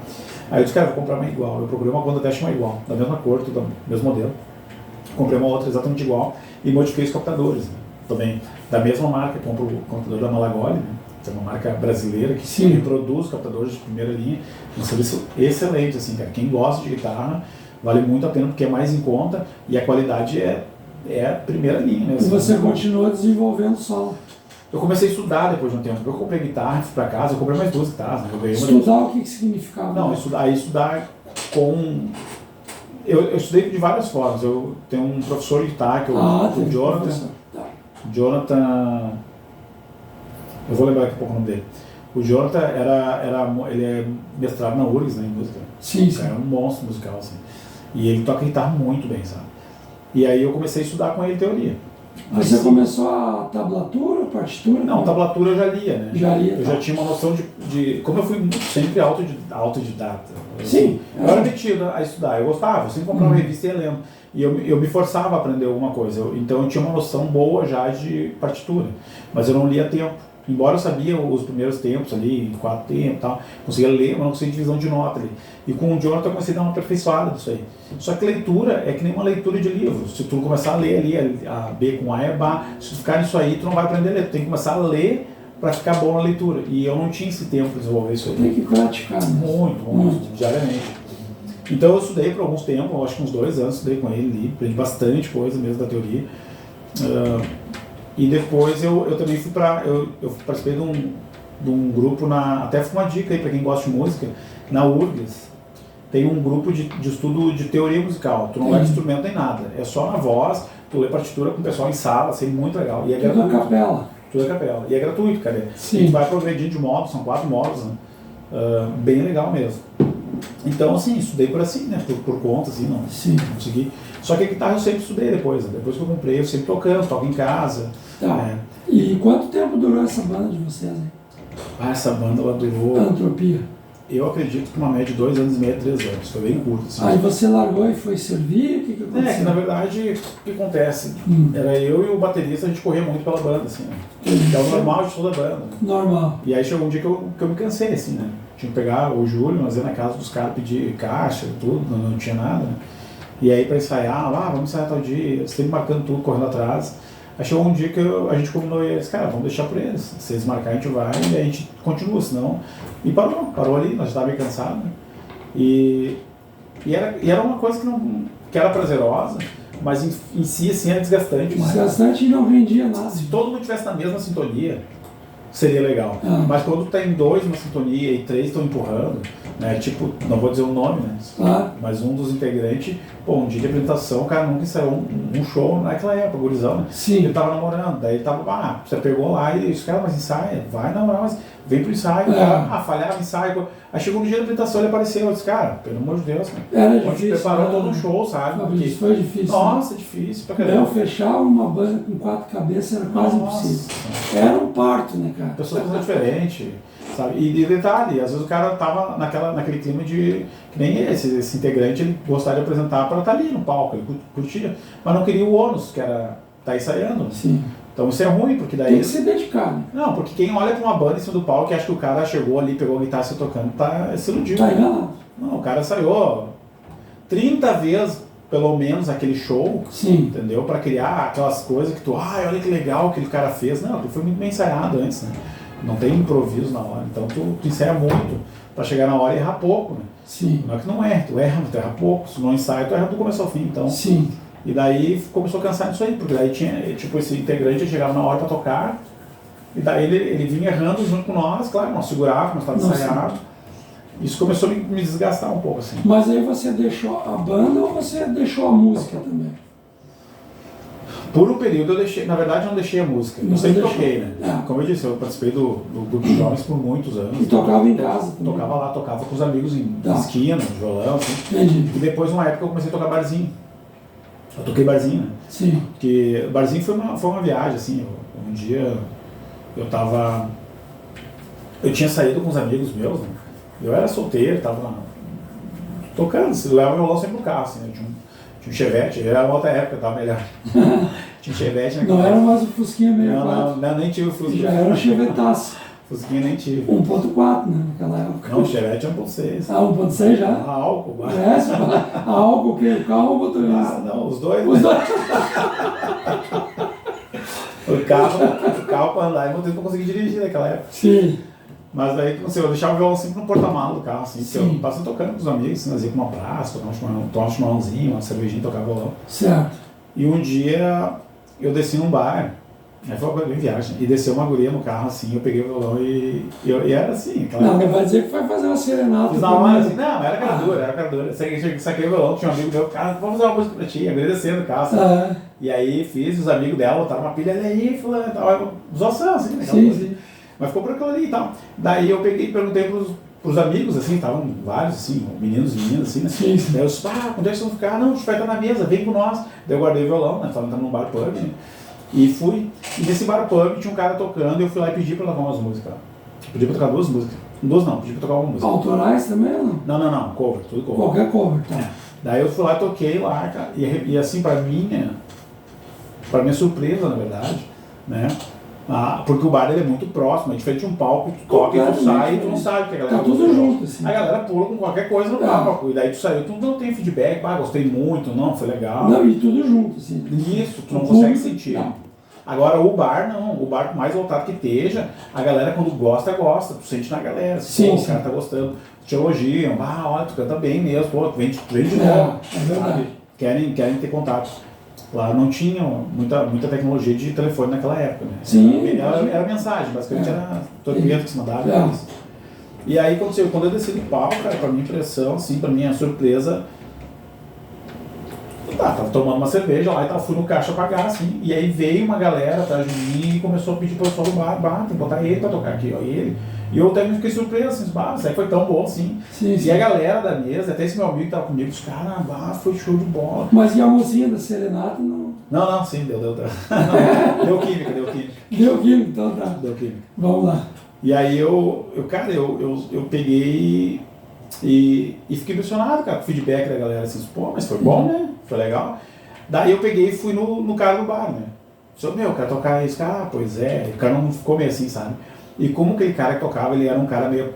Aí eu disse, cara, vou comprar uma igual. Eu procurei uma Condor Dash uma igual, da mesma cor, tudo, mesmo modelo. Comprei uma outra exatamente igual e modifiquei os captadores, né? Também da mesma marca, compro o computador da Malagoli, né? Que é uma marca brasileira que reproduz captadores de primeira linha. Um serviço excelente, assim, cara. Quem gosta de guitarra, vale muito a pena porque é mais em conta e a qualidade é a primeira linha mesmo. E você continuou desenvolvendo solo? Eu comecei a estudar depois de um tempo. Eu comprei guitarra, fui pra casa, eu comprei mais 2 guitarras. Né? Estudar o que significava? Não, estudar com... Eu estudei de várias formas. Eu tenho um professor de guitarra, que é o Jonathan... Eu vou lembrar daqui a pouco o nome dele. O Jonathan ele é mestrado na URGS, né, em música. Sim. É um monstro musical, assim. E ele toca guitarra muito bem, sabe? E aí eu comecei a estudar com ele teoria. Você começou a tablatura, partitura? Não, tablatura eu já lia, né? Eu já tinha uma noção de como eu fui sempre autodidata. Sim. Eu era metido a estudar, eu gostava, eu sempre comprava uma revista e ia lendo. E eu me forçava a aprender alguma coisa. Então eu tinha uma noção boa já de partitura. Mas eu não lia a tempo. Embora eu sabia os primeiros tempos ali, 4 tempos e tal, conseguia ler, mas não conseguia divisão de nota ali. E com o Jonathan eu comecei a dar uma aperfeiçoada disso aí. Só que leitura é que nem uma leitura de livro. Se tu começar a ler ali, a B com A é Bá, se tu ficar nisso aí, tu não vai aprender a ler. Tu tem que começar a ler para ficar bom na leitura. E eu não tinha esse tempo para desenvolver isso aí. Tem que praticar, né? Muito, diariamente. Então eu estudei por alguns tempos, acho que uns 2 anos, estudei com ele ali, aprendi bastante coisa mesmo da teoria. E depois eu também fui eu participei de um grupo, até foi uma dica aí para quem gosta de música, na URGS. Tem um grupo de estudo de teoria musical. Tu não leva instrumento nem nada, é só na voz, tu lê partitura com o pessoal em sala, assim, muito legal. E é gratuito. Tudo a capela. Tudo a capela. E é gratuito, cara. Sim. E tu vai progredindo de módulos, são 4 módulos, né? Bem legal mesmo. Então, assim, estudei por assim, né? Por conta, assim, não consegui. Só que a guitarra eu sempre estudei depois, né? Depois que eu comprei, eu sempre tocando, toco em casa. Tá. E quanto tempo durou essa banda de vocês, hein? Essa banda, ela durou... Antropia. Eu acredito que uma média de 2 anos e meio, 3 anos. Foi bem curto. Assim. Aí você largou e foi servir? O que aconteceu? Que na verdade, o que acontece? Era eu e o baterista, a gente corria muito pela banda, assim, né? Que é o normal de toda a banda. Né? Normal. E aí chegou um dia que eu me cansei, assim, né? Tinha que pegar o Júlio, nós ia na casa dos caras pedir caixa, tudo, não tinha nada, né? E aí pra ensaiar, vamos ensaiar tal dia, sempre marcando tudo, correndo atrás. Aí chegou um dia que a gente combinou e eles, cara, vamos deixar por eles. Se eles marcarem, a gente vai e a gente continua, senão... E parou ali, nós já estávamos bem cansados, né? E era uma coisa que era prazerosa, mas em si, assim, era desgastante. Desgastante e não rendia nada. Se todo mundo estivesse na mesma sintonia, seria legal. Mas quando tá em 2 numa sintonia e 3 estão empurrando, né? Tipo, não vou dizer o nome, né? Mas um dos integrantes, um dia de apresentação, o cara nunca ensaiou um show naquela época, gurizão, né? Sim. Ele tava namorando, daí ele tava, você pegou lá e disse, cara, mas ensaia, vai namorar, mas vem pro ensaio, falhava ensaio. Aí chegou no dia da apresentação, ele apareceu, eu disse, cara, pelo amor de Deus, né? Era a gente difícil, preparou todo um show, sabe? Porque foi difícil. Nossa, difícil pra caramba. Eu fechar uma banda com 4 cabeças era quase impossível. Era um parto, né, cara? Pessoas pensam diferente, sabe? E detalhe, às vezes o cara tava naquele clima de... Que nem esse integrante, ele gostaria de apresentar para estar ali no palco, ele curtia, mas não queria o ônus, que era estar ensaiando. Sim. Então isso é ruim, porque daí... Tem que se dedicar, né? Não, porque quem olha para uma banda em cima do palco e acha que o cara chegou ali, pegou a guitarra e se tocando, se iludiu. Tá enganado. Não, o cara ensaiou 30 vezes, pelo menos, aquele show, entendeu? Para criar aquelas coisas que tu, olha que legal que aquele cara fez. Não, aquilo foi muito bem ensaiado antes, né? Não tem improviso na hora, então tu ensaia muito para chegar na hora e errar pouco, né? Sim. Não é que não erra, tu erra pouco, se não ensaia, tu erra do começo ao fim, então... Sim. E daí começou a cansar disso aí, porque daí tinha, tipo, esse integrante chegava na hora pra tocar, e daí ele vinha errando junto com nós, claro, nós segurávamos, nós estávamos ensaiados. Isso começou a me desgastar um pouco, assim. Mas aí você deixou a banda ou você deixou a música também? Por um período eu deixei, na verdade eu não deixei a música, eu sempre toquei, né? É. Como eu disse, eu participei do grupo de jovens por muitos anos. E tocava em casa também? Tocava lá, tocava com os amigos em esquina, no violão, assim. Entendi. E depois, numa época, eu comecei a tocar barzinho. Eu toquei barzinho, né? Sim. Porque barzinho foi uma viagem, assim. Um dia eu tava... Eu tinha saído com uns amigos meus, né? Eu era solteiro, tava tocando, eu levava o violão sempre no carro, assim, né? Tinha um Chevette, era uma outra época, tava melhor. Tinha um Chevette naquela Não era mais o Fusquinha 64. Não, nem tive o Fusquinha. Já era um Chevetaço. Fusquinha nem tive. 1.4, né, naquela época. Não, o Chevette é 1.6. Ah, 1.6 já? A álcool. É, a álcool o quê? O carro ou o motorista? Ah, não, os dois. Os dois. O carro para andar, eu não consegui dirigir naquela época. Sim. Mas daí, não sei, eu deixava o violão sempre no porta-malas do carro, assim, porque Sim. eu passava tocando com os amigos, assim, nós ia com uma praça, tomava um chimarrãozinho, uma cervejinha, tocava violão. Certo. E um dia eu desci num bar, aí foi uma coisa bem viagem, e desceu uma guria no carro, assim, eu peguei o violão e era assim, claro. Não vai dizer que foi fazer uma serenata. Fiz uma hora assim, não, era cara dura. Saquei o violão, tinha um amigo meu, cara, vamos fazer uma música pra ti, a guria descendo do carro, sabe? E aí fiz, os amigos dela botaram uma pilha ali, fulano, tal, zoação, assim, né? Sim. Mas ficou por aquilo ali e tal. Daí eu peguei e perguntei pros amigos, assim, estavam vários, assim, meninos e meninas, assim, né? Sim. Daí eu disse, quando é que vocês vão ficar? Não, a gente vai estar na mesa, vem com nós. Daí eu guardei o violão, né? Estava entrando num bar pub, né? E fui. E nesse bar pub tinha um cara tocando e eu fui lá e pedi pra tocar umas músicas. Pedi pra tocar 2 músicas. 2 não, pedi pra tocar uma música. Autorais também ou não? Não, cover, tudo cover. Qualquer cover, tá? É. Daí eu fui lá e toquei lá, cara. E assim, pra minha surpresa, na verdade, né? Porque o bar ele é muito próximo, é diferente de um palco, tu toca e tu sai e tu não sabe o que a galera tá tudo junto, assim. A galera pula com qualquer coisa no palco, e daí tu saiu, tu não tem feedback, gostei muito, não, foi legal. Não, e tudo junto, assim. Isso, tu não consegue sentir. Não. Agora o bar não, o bar mais voltado que esteja, a galera quando gosta, tu sente na galera, sim, o cara tá gostando, te elogiam, olha, tu canta bem mesmo, pô, vem de novo, É verdade. Querem ter contato. Lá não tinha muita tecnologia de telefone naquela época, né? Sim. Era mensagem, basicamente era torpedo que se mandava. É. E aí quando eu desci do palco, cara, pra minha impressão, assim, pra minha surpresa, tava tomando uma cerveja lá e fui no caixa pagar, assim, e aí veio uma galera atrás de mim e começou a pedir pro pessoal do bar, tem que botar ele pra tocar aqui, ó, ele. E eu até fiquei surpreso, assim, isso aí foi tão bom, assim. Sim. E a galera da mesa, até esse meu amigo que tava comigo, os caras, foi show de bola. Mas e a mocinha da serenata não? Não, sim, deu. Deu química. Deu química, então tá. Deu química. Vamos lá. E aí eu peguei e fiquei impressionado, cara, com o feedback da galera, assim, pô, mas foi bom, né? Foi legal. Daí eu peguei e fui no cara do bar, né? Disse, meu, quero tocar isso, cara, pois é. O cara não ficou meio assim, sabe? E como aquele cara que tocava, ele era um cara meio...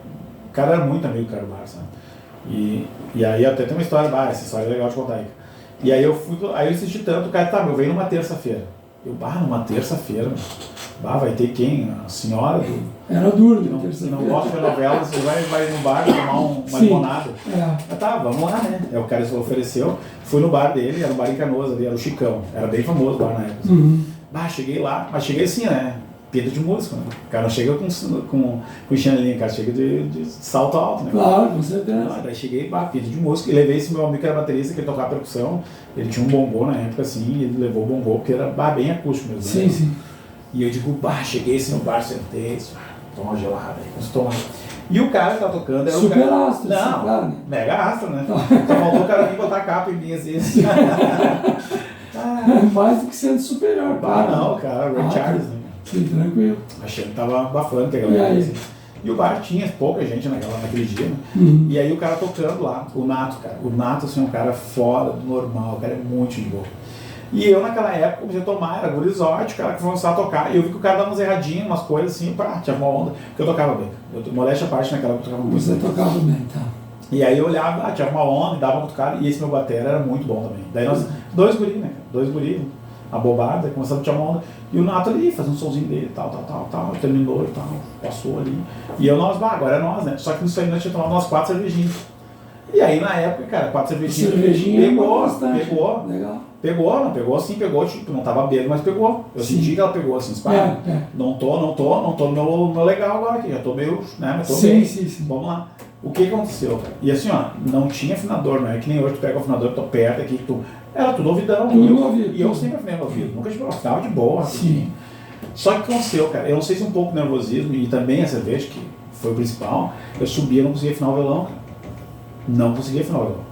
O cara era muito amigo do cara do bar, sabe? E aí até tem uma história do bar, essa história é legal de contar aí. E aí eu insisti tanto, o cara, eu venho numa terça-feira. Numa terça-feira, vai ter quem? A senhora Era duro, que não gosta de novela, você vai no bar tomar uma limonada. Vamos lá, né? O cara se ofereceu, fui no bar dele, era um bar em Canoas ali, era o Chicão, era bem famoso o bar na época. Uhum. Cheguei lá, mas cheguei assim, né? Pinta de música, né? O cara não chega com chinelinho, o cara chega de salto alto, né? Claro, com certeza. Daí cheguei, pinta de música, e levei esse meu amigo que era baterista, que ele tocava percussão, ele tinha um bongô na época assim, e ele levou o bongô, porque era bem acústico mesmo. Sim, né? sim. E eu digo, cheguei assim no bar, sentei, toma uma gelada, aí começou a tomar. E o cara que tá tocando era o Super cara... astro, Não, claro, né? mega astro, né? Só faltou o cara vir botar a capa em mim assim. Mais do que sendo superior. Não, cara, Ray Charles, né? Sim, tranquilo. Achei que tava abafando que a galera. Assim. E o bar tinha pouca gente naquele dia, né? Uhum. E aí o cara tocando lá, o Nato, cara. O Nato, assim, é um cara fora do normal, o cara é muito de boa. E eu naquela época comecei a tomar, era gurizote, o cara que começou a tocar, e eu vi que o cara dava umas erradinhas, umas coisas assim, tinha uma onda, porque eu tocava bem. Modéstia à parte naquela época eu tocava muito. Você tocava bem, tá. E aí eu olhava, tinha uma onda, e dava pro cara, e esse meu batera era muito bom também. Daí nós, 2 guris, né? 2 guris, abobada, começamos a tirar uma onda. E o Nato ali, fazendo um solzinho dele, tal, terminou e tal, passou ali. E eu, agora é nós, né? Só que nisso aí nós tínhamos tomado umas 4 cervejinhas. E aí na época, cara, 4 cervejinhas, Cervejinha pegou. Legal. Pegou, tipo, não tava bêbado, mas pegou. Eu senti que ela pegou, assim, não tô no meu legal agora aqui, já tô meio, né, mas tô bem. Sim. Vamos lá. O que aconteceu, cara? E assim, ó, não tinha afinador, não é que nem hoje tu pega o afinador, tu aperta aqui, era tudo ouvidão. E eu sempre afinei no ouvido, nunca tive tava de boa. Sim. Só que aconteceu, cara, eu não sei se um pouco de nervosismo e também a cerveja, que foi o principal, eu subia e não conseguia afinar o violão, cara. Não conseguia afinar o violão.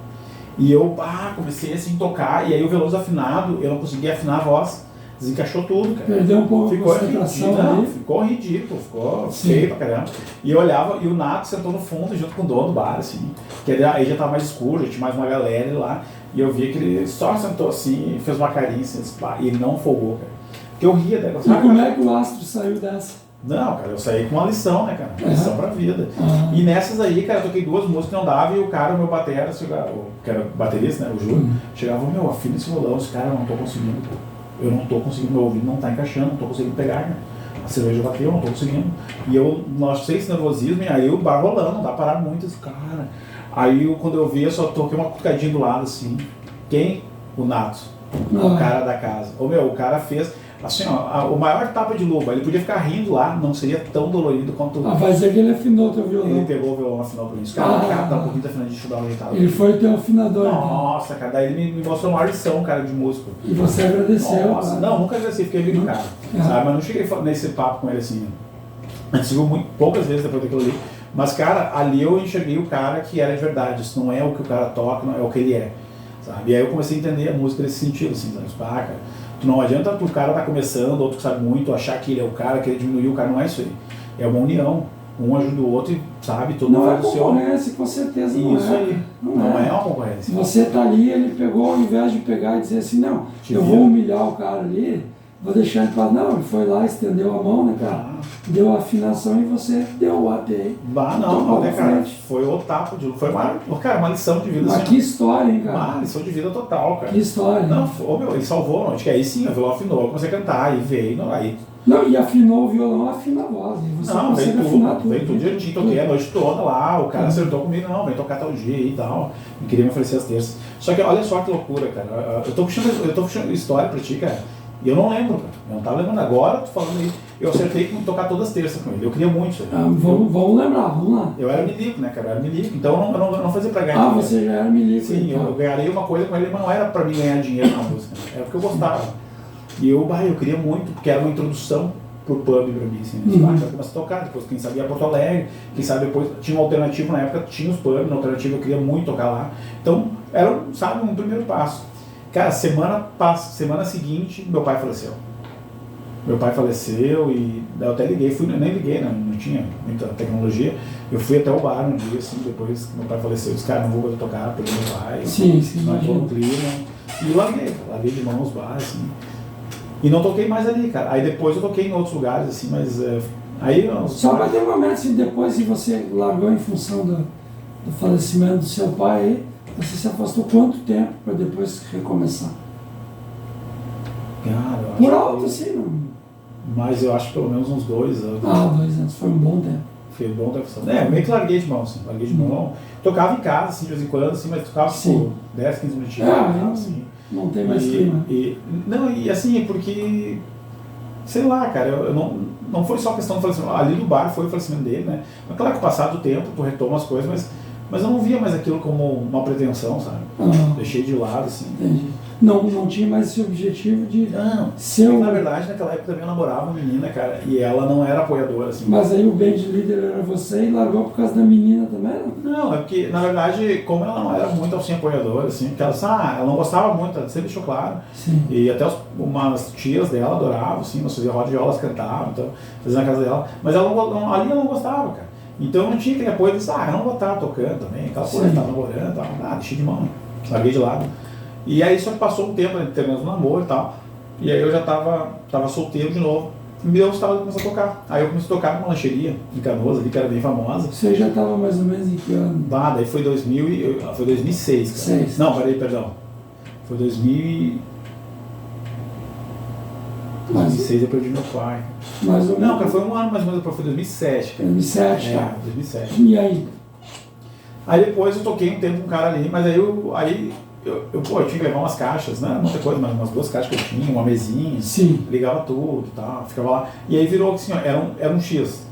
E eu comecei assim a tocar, e aí o violão desafinado, eu não conseguia afinar a voz, desencaixou tudo, cara. Perdeu um pouco a concentração ali. Ficou ridículo, ficou feio pra caramba. E eu olhava, e o Nato sentou no fundo junto com o dono do bar, assim, que aí já tava mais escuro, já tinha mais uma galera lá, e eu via que ele só sentou assim, fez uma carinha assim, e ele não folgou, cara. Porque eu ria dela. E como é que o Astro saiu dessa? Não, cara, eu saí com uma lição, né, cara? Uma lição pra vida. E nessas aí, cara, eu toquei 2 músicas que não dava, e o cara, o meu batera, que era baterista, né, o Júlio, chegava, meu, afina esse violão, esse cara, eu não tô conseguindo, eu não tô conseguindo, meu ouvido não tá encaixando, não tô conseguindo pegar, né? A cerveja bateu, não tô conseguindo. E eu, não sei esse nervosismo, e aí o bar rolando, não dá pra parar muito, esse cara. Aí quando eu vi, eu só toquei uma cutucadinha do lado, assim. Quem? O Nato, o cara da casa. O cara fez... Assim, ó, o maior tapa de luva, ele podia ficar rindo lá, não seria tão dolorido quanto... vai dizer que ele afinou teu violão. Ele pegou o violão, afinou pra mim. O cara tá um pouquinho afinando de estudar o resultado. Ele foi teu afinador. Nossa, cara, daí ele me mostrou uma lição, cara, de músico. E você agradeceu. Nossa, cara. Não, nunca agradeci, fiquei amigo do cara. Sabe? Mas não cheguei nesse papo com ele assim. A gente se viu poucas vezes depois daquilo ali. Mas, cara, ali eu enxerguei o cara que era de verdade. Isso não é o que o cara toca, não é o que ele é. Sabe? E aí eu comecei a entender a música nesse sentido, assim, sabe? Cara, não adianta o cara tá começando, outro que sabe muito, achar que ele é o cara, querer diminuir o cara, não é isso aí. É uma união. Um ajuda o outro e, sabe, todo mundo faz o seu. Não é concorrência, com certeza não é. Isso aí. Não é uma concorrência. Você tá ali, ele pegou, ao invés de pegar e dizer assim, não, eu vou humilhar o cara ali, vou deixar ele para... Não, ele foi lá, estendeu a mão, né, cara? Deu a afinação e você deu o up aí. Não, né, cara? Foi o tapo de... Foi uma lição de vida. Mas assim, que história, hein, cara? Uma lição de vida total, cara. Que história. Não, ele salvou a noite, que aí sim, o violão afinou, eu comecei a cantar, aí veio, aí... Não, e afinou o violão, afina a voz. E você consegue afinar tudo. Veio tudo direitinho, toquei a noite toda lá, o cara acertou comigo, não, vem tocar tal dia e tal, e queria me oferecer as terças. Só que olha só que loucura, cara, eu tô puxando história pra ti, cara, e eu não lembro, cara, eu não tava lembrando agora, tô falando aí, eu acertei com tocar todas as terças com ele, eu queria muito isso aí. Vamos lembrar, vamos lá. Eu era milico, né, cara, eu era milico, então eu não fazia pra ganhar dinheiro. Você já era milico. Sim, eu ganharia uma coisa com ele, mas não era pra mim ganhar dinheiro na música, era porque eu gostava. E eu queria muito, porque era uma introdução pro pub pra mim, assim, eu comecei a tocar, depois quem sabe ia Porto Alegre, quem sabe depois tinha um alternativo, na época tinha os pubs, na alternativa eu queria muito tocar lá, então era, sabe, um primeiro passo. Cara, semana seguinte, meu pai faleceu e eu até liguei, nem liguei, não tinha muita tecnologia, eu fui até o bar um dia, assim, depois que meu pai faleceu, eu disse, cara, não vou poder tocar pelo meu pai, não tô no clima, e larguei de mão os bares, assim. E não toquei mais ali, cara. Aí depois eu toquei em outros lugares, assim, mas... aí só para ter uma meta, assim, depois que você largou em função do falecimento do seu pai, aí, você se afastou quanto tempo para depois recomeçar? Cara, eu acho por alto, assim, não? Mas eu acho que pelo menos uns 2 anos. 2 anos, foi um bom tempo. Foi um bom tempo. Meio que larguei de mão, assim. Larguei de mão. Tocava em casa, assim, de vez em quando, assim, mas tocava por 10, 15 minutinhos. Assim. Não tem mais clima. E assim, porque, sei lá, cara, eu não foi só questão do falecimento, ali no bar foi o falecimento dele, né? Mas claro que passado o tempo, tu retoma as coisas, mas eu não via mais aquilo como uma pretensão, sabe? Deixei de lado, assim. Entendi. Não tinha mais esse objetivo de ser na verdade, naquela época também eu namorava uma menina, cara, e ela não era apoiadora, assim. Mas aí o band líder era você e largou por causa da menina também, não? Não, é porque, na verdade, como ela não era muito assim apoiadora, assim, porque ela não gostava muito, ela sempre deixou claro. Sim. E até umas tias dela adoravam, assim, nós fazíamos roda de viola, elas cantavam, então, fazia na casa dela. Mas ali ela não gostava, cara. Então eu não tinha aquele apoio de dizer, eu não vou estar tocando também, aquela coisa, estava namorando, deixei de mão, larguei de lado. E aí só que passou um tempo, né, terminando o namoro e tal, e aí eu já tava solteiro de novo, e me deu vontade de começar a tocar. Aí eu comecei a tocar numa lancheria em Canoas, ali, que era bem famosa. Você já estava mais ou menos em que ano? Daí foi 2006, cara. 6. Não, perdão. Foi 2006 eu perdi meu pai. Mais ou menos. Não, cara, foi um ano mais ou menos, foi 2007, cara. 2007, tá. 2007. E aí? Aí depois eu toquei um tempo com um cara ali, mas aí eu tinha que levar umas caixas, né? Muita coisa, mas umas 2 caixas que eu tinha, uma mesinha, Sim. ligava tudo e tal, ficava lá. E aí virou assim, ó, era um X.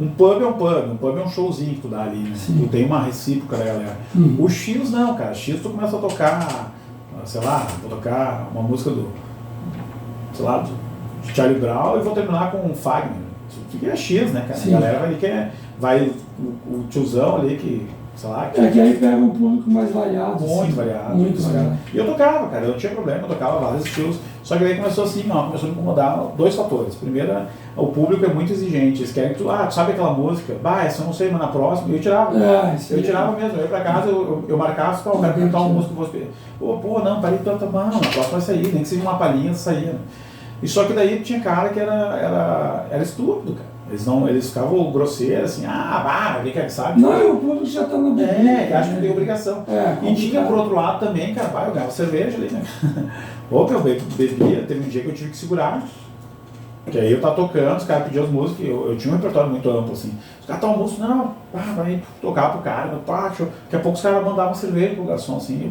Um pub é um showzinho que tu dá ali, né? Sim. Tu tem uma recíproca da galera. O X não, cara. X tu começa a tocar, sei lá, vou tocar uma música sei lá, de Charlie Brown e vou terminar com um Fagner. Isso aqui é X, né, cara? Sim. A galera ali vai o tiozão ali que, sei lá... Que aí pega um público mais variado. Muito assim, variado. Muito cara. variado. E eu tocava, cara, eu não tinha problema, eu tocava vários estilos. Só que daí começou assim, começou a me incomodar 2 fatores. Primeiro, o público é muito exigente. Eles querem que tu sabe aquela música? Essa eu não sei, mas na próxima. E eu tirava. Eu tirava mesmo. Eu ia pra casa, eu marcava, eu quero cantar uma música, não, parei de cantar, na próxima vai sair, nem que seja uma palhinha, saía. E só que daí tinha cara que era estúpido, cara. Eles ficavam grosseiros, assim, quem quer que sabe? Não, o público já tá na bebida. Que acho que tem obrigação. E tinha por outro lado também, cara, eu ganhava cerveja ali, né? Eu bebia, teve um dia que eu tive que segurar. Que aí eu tava tocando, os caras pediam as músicas, eu tinha um repertório muito amplo, assim. Os caras estavam música, vai tocar pro cara, daqui a pouco os caras mandavam cerveja pro garçom, assim,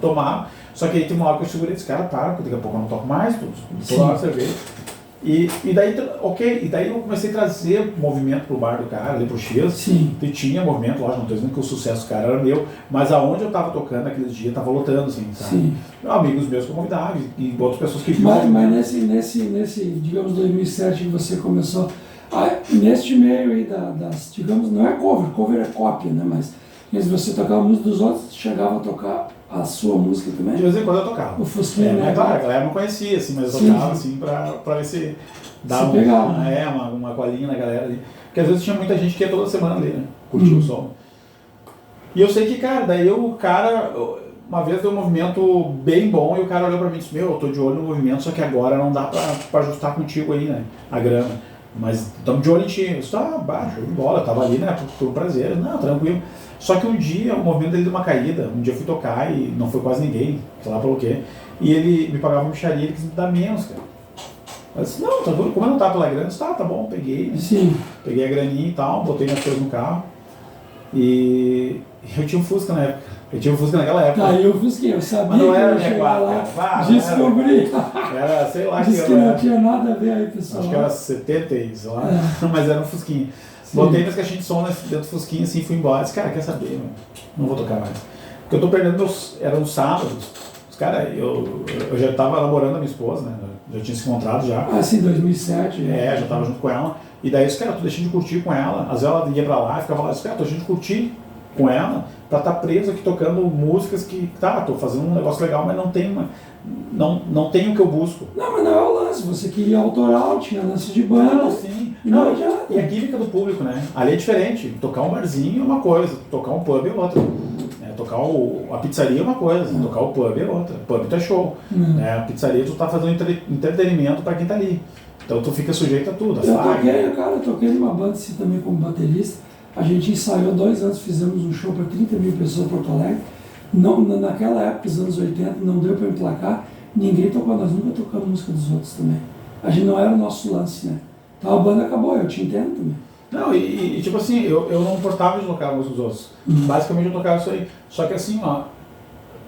tomar. Só que aí tem uma hora que eu segurei esse cara, porque daqui a pouco eu não toco mais, toda a cerveja. E daí, e daí eu comecei a trazer movimento pro bar do cara, ali pro X. Sim. E tinha movimento, lógico, não estou dizendo que o sucesso do cara era meu, mas aonde eu tava tocando naqueles dias, tava lotando, assim, sabe? Sim. Amigos meus que eu convidava e outras pessoas que... Mas nesse, digamos, 2007 que você começou, neste meio aí das, digamos, não é cover é cópia, né? Mas você tocava a música dos outros, chegava a tocar a sua música também? De vez em quando eu tocava. O Fusquinha, né? Claro, a galera não conhecia, assim, mas eu tocava, assim, pra ver se dava uma colinha na galera ali. Porque às vezes tinha muita gente que ia toda semana ali, né? Curtir o som. E eu sei que, cara, daí o cara, uma vez deu um movimento bem bom e o cara olhou pra mim e disse, eu tô de olho no movimento, só que agora não dá pra ajustar contigo aí, né? A grana. Mas estamos de olho em ti. Isso tá baixo, de bola, eu tava ali, né? Por prazer, não, tranquilo. Só que um dia, o movimento dele deu uma caída, um dia eu fui tocar e não foi quase ninguém, sei lá pelo quê. E ele me pagava uma mixaria, ele quis me dar menos, cara. Eu disse, não, tá tudo, como eu não tava pela grana, eu disse, tá bom, peguei, né? Sim. Peguei a graninha e tal, botei minhas coisas no carro. E eu tinha um Fusca na época. Eu tinha um Fusca naquela época. Aí eu Fusquinha, eu sabia mas não que era eu ia chegar lá, descobri. Era, sei lá, disse que não tinha nada a ver aí, pessoal. Acho que era 70 e sei lá, mas era um Fusquinha. Sim. Botei minhas caixinhas de som dentro do Fusquinha assim, fui embora. Disse, cara, quer saber, mano? Não vou tocar mais. Porque eu tô perdendo eram sábados. Os caras, eu já tava namorando a minha esposa, né? Já tinha se encontrado já. Sim, 2007. Já tava junto com ela. E daí os caras, tô deixando de curtir com ela. Às vezes ela ia pra lá e ficava lá, os caras, tô deixando de curtir com ela pra estar preso aqui tocando músicas que, tô fazendo um negócio legal, mas não tem o que eu busco. Não, mas não é o lance, você queria autoral, tinha lance de banda. Não, sim. Não, e a química do público, né? Ali é diferente. Tocar um barzinho é uma coisa, tocar um pub é outra. Tocar a pizzaria é uma coisa, tocar o pub é outra. Pub tá show. A pizzaria tu tá fazendo entretenimento pra quem tá ali. Então tu fica sujeito a tudo. Eu toquei numa banda assim também como baterista. A gente ensaiou 2 anos, fizemos um show para 30 mil pessoas em Porto Alegre. Naquela época, nos anos 80, não deu para emplacar. Ninguém tocou, nós nunca tocamos música dos outros também. A gente não era o nosso lance, né? Então a banda acabou, eu te entendo também. Não, e tipo assim, eu não importava de tocar a música dos outros. Basicamente eu tocava isso aí. Só que assim,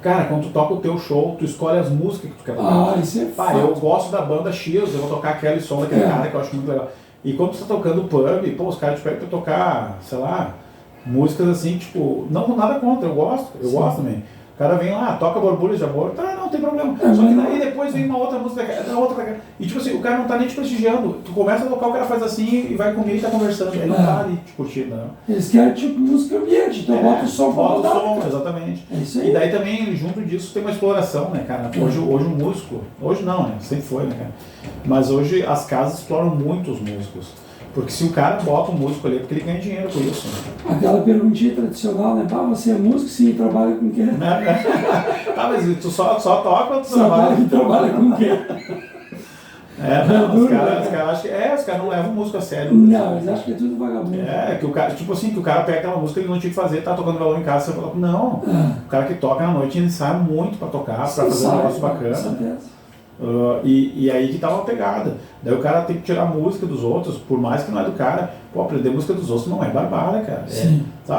cara, quando tu toca o teu show, tu escolhe as músicas que tu quer tocar. Isso é fato. Eu gosto da banda X, eu vou tocar aquele som daquele cara que eu acho muito legal. E quando tu tá tocando pub, os caras te pedem pra tocar, sei lá, músicas assim, tipo, não nada contra, eu gosto também. O cara vem lá, toca Borbulhas de Amor, não tem problema. Só que daí depois vem uma outra música, outra. E tipo assim, o cara não tá nem te prestigiando. Tu começa a tocar, o cara faz assim e vai comigo e tá conversando. Ele não tá ali te curtindo, não. Eles querem tipo música ambiente, então bota o som pra rodar. Bota o som, exatamente. É isso aí. E daí também, junto disso, tem uma exploração, né, cara? Hoje um músico, hoje não, né? Sempre foi, né, cara? Mas hoje as casas exploram muito os músicos. Porque se o cara bota um músico ali, é porque ele ganha dinheiro com isso. Né? Aquela perguntinha tradicional, né? Você é músico? Sim, trabalha com quê? Mas tu só toca ou tu trabalha com quê? Os caras acham que os caras não levam música a sério. Não, eles acham que é tudo vagabundo. Que o cara, tipo assim, que o cara pega aquela música que ele não tinha que fazer, tá tocando violão em casa, você fala, não. O cara que toca na noite, ele sai muito pra tocar, pra fazer um negócio bacana. E aí que tá uma pegada. Daí o cara tem que tirar a música dos outros, por mais que não é do cara. Aprender música dos outros não é barbara, cara.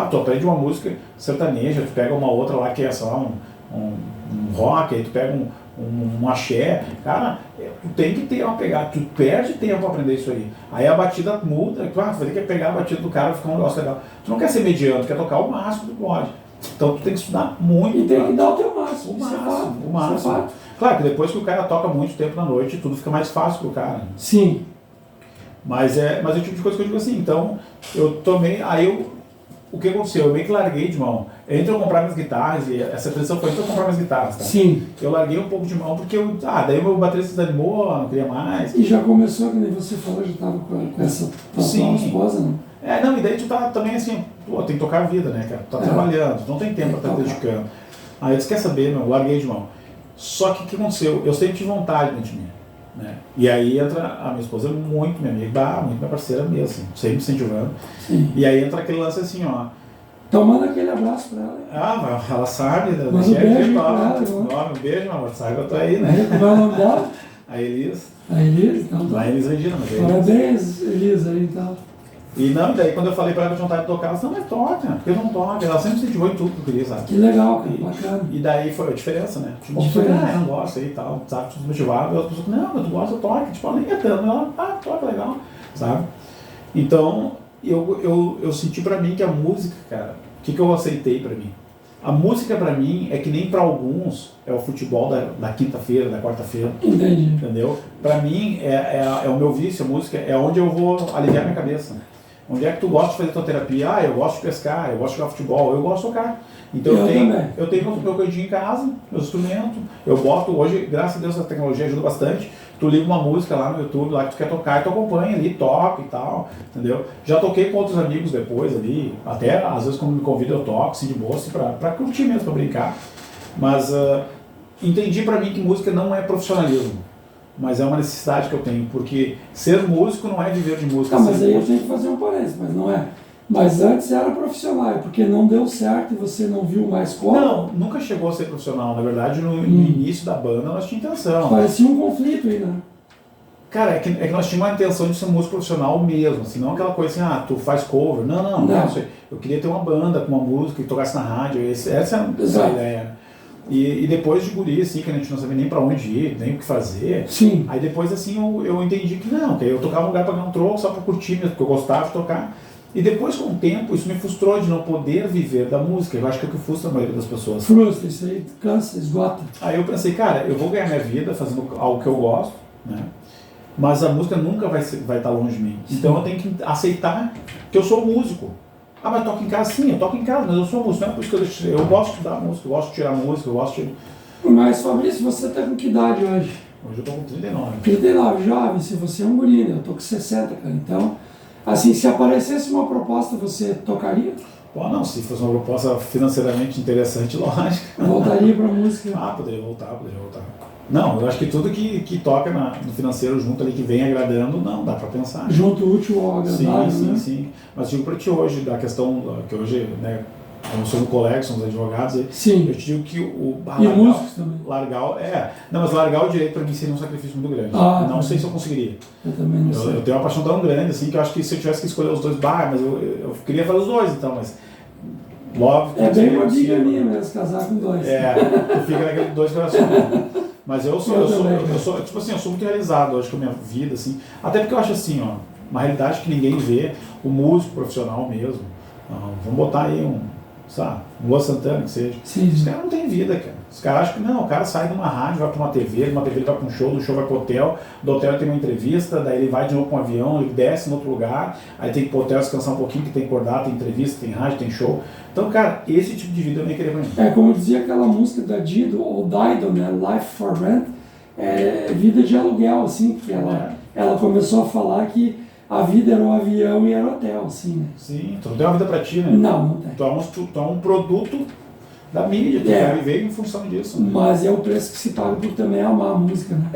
Tu aprende uma música sertaneja, tu pega uma outra lá que é só um rock, aí tu pega um axé, cara, tu tem que ter uma pegada, tu perde tempo pra aprender isso aí. Aí a batida muda, tu vai ter que pegar a batida do cara e ficar um negócio legal. Tu não quer ser mediano, tu quer tocar o máximo que tu pode. Então tu tem que estudar muito. E tem que dar o teu máximo. O máximo. Claro que depois que o cara toca muito tempo na noite, tudo fica mais fácil pro cara. Sim. Mas é o tipo de coisa que eu digo assim, então eu tomei, o que aconteceu? Eu meio que larguei de mão. Entre eu comprar minhas guitarras, e essa transição foi entre eu comprar minhas guitarras, tá? Sim. Eu larguei um pouco de mão porque daí o meu baterista desanimou, não queria mais. E já começou, que nem você falou, já estava com essa tua esposa, né? Não, e daí tu tá também assim, pô, tem que tocar a vida, né, cara? Tu tá trabalhando, tu não tem tempo pra estar dedicando. Aí eu disse, quer saber, meu, eu larguei de mão. Só que o que aconteceu? Eu sempre tive vontade dentro de mim, né? E aí entra a minha esposa, muito minha amiga, muito minha parceira mesmo, assim, sempre incentivando. Sim. E aí entra aquele lance assim, ó. Então manda aquele abraço pra ela. Mas ela sabe, né? Manda um beijo pra ela. Um beijo, meu amor, sabe que eu tô aí, né? Como é o nome dela? A Elis. A Elis, então tá. A Elis Regina, mas Parabéns, Elis, aí então. E daí quando eu falei pra ela que eu tinha vontade de tocar, ela disse, não, mas toca, porque eu não toco. Ela sempre incentivou em tudo que eu queria, sabe? Que legal, cara, bacana. E daí foi a diferença, né? Tipo, eu não gosto aí e tal, sabe? Tudo motivado. E as pessoas, não, mas tu gosta, eu toco. Tipo, ela nem é tanto, ela, toca legal, sabe? Então, eu senti pra mim que a música, cara, o que eu aceitei pra mim? A música pra mim é que nem pra alguns é o futebol da quinta-feira, da quarta-feira. Entendi. Entendeu? Pra mim é o meu vício, a música é onde eu vou aliviar minha cabeça. Onde é que tu gosta de fazer tua terapia? Eu gosto de pescar, eu gosto de jogar futebol, eu gosto de tocar. Então eu tenho meu cantinho em casa, meus instrumentos, eu boto, hoje, graças a Deus, a tecnologia ajuda bastante. Tu liga uma música lá no YouTube, lá que tu quer tocar, e tu acompanha ali, toca e tal, entendeu? Já toquei com outros amigos depois ali, até às vezes quando me convidam eu toco, assim, de boa, assim, pra curtir mesmo, pra brincar. Mas entendi pra mim que música não é profissionalismo, mas é uma necessidade que eu tenho, porque ser músico não é viver de música. Mas aí eu tenho que fazer um parênteses, mas não é. Mas antes era profissional, porque não deu certo e você não viu mais como? Não, nunca chegou a ser profissional. Na verdade, no início da banda nós tínhamos intenção. Parecia um conflito aí, né? Cara, é que nós tínhamos a intenção de ser músico profissional mesmo, assim, não aquela coisa assim, tu faz cover. Não. Eu queria ter uma banda com uma música que tocasse na rádio, essa era a ideia. E depois de guri, assim, que a gente não sabia nem pra onde ir, nem o que fazer. Sim. Aí depois, assim, eu entendi que não, que eu tocava um lugar pra ganhar um troco só pra curtir mesmo, porque eu gostava de tocar. E depois, com o tempo, isso me frustrou de não poder viver da música. Eu acho que é o que frustra a maioria das pessoas. Frustra, isso aí cansa, esgota. Aí eu pensei, cara, eu vou ganhar minha vida fazendo algo que eu gosto, né? Mas a música nunca vai estar longe de mim. Sim. Então eu tenho que aceitar que eu sou músico. Mas toco em casa? Sim, eu toco em casa, mas eu sou músico. Não é por isso que eu gosto de estudar música, eu gosto de tirar música, eu gosto de... Mas, Fabrício, você tá com que idade hoje? Hoje eu tô com 39. 39, jovem, se você é um guri, né? Eu tô com 60, cara. Então, assim, se aparecesse uma proposta, você tocaria? Pô, não, se fosse uma proposta financeiramente interessante, lógico. Voltaria pra música? Poderia voltar. Não, eu acho que tudo que toca no financeiro junto ali, que vem agradando, não, dá pra pensar. Junto útil ao agradável, né? Sim. Mas digo pra ti hoje, da questão que hoje, né, como somos colegas, somos advogados, sim. Eu te digo que e músicos também. Mas largar o direito pra mim seria um sacrifício muito grande. Não sei se eu conseguiria. Eu também não sei. Eu tenho uma paixão tão grande, assim, que eu acho que se eu tivesse que escolher os dois, mas eu queria fazer os dois, então, mas... É bem uma dica minha mesmo, casar com dois. Tu fica naquele dois corações. Mas eu sou, tipo assim, eu sou muito realizado, acho que a minha vida, assim, até porque eu acho assim, ó, uma realidade que ninguém vê, o músico profissional mesmo, vamos botar aí um Luan Santana, que seja. Sim. Os caras não têm vida, cara. Os caras acham que não, o cara sai de uma rádio, vai para uma TV, de uma TV ele vai para um show, do show vai para o hotel, do hotel tem uma entrevista, daí ele vai de novo para um avião, ele desce em outro lugar, aí tem que ir para o hotel descansar um pouquinho, que tem que acordar, tem entrevista, tem rádio, tem show. Então, cara, esse tipo de vida eu nem queria pra mim. Como dizia aquela música da Dido, ou Dido, né, Life for Rent, vida de aluguel, assim, porque ela começou a falar que a vida era um avião e era hotel, assim, né? Sim, tu não tem uma vida pra ti, né? Não tem. Tu é um produto da mídia, tu quer viver em função disso. Né? Mas é o preço que se paga por também amar a música, né?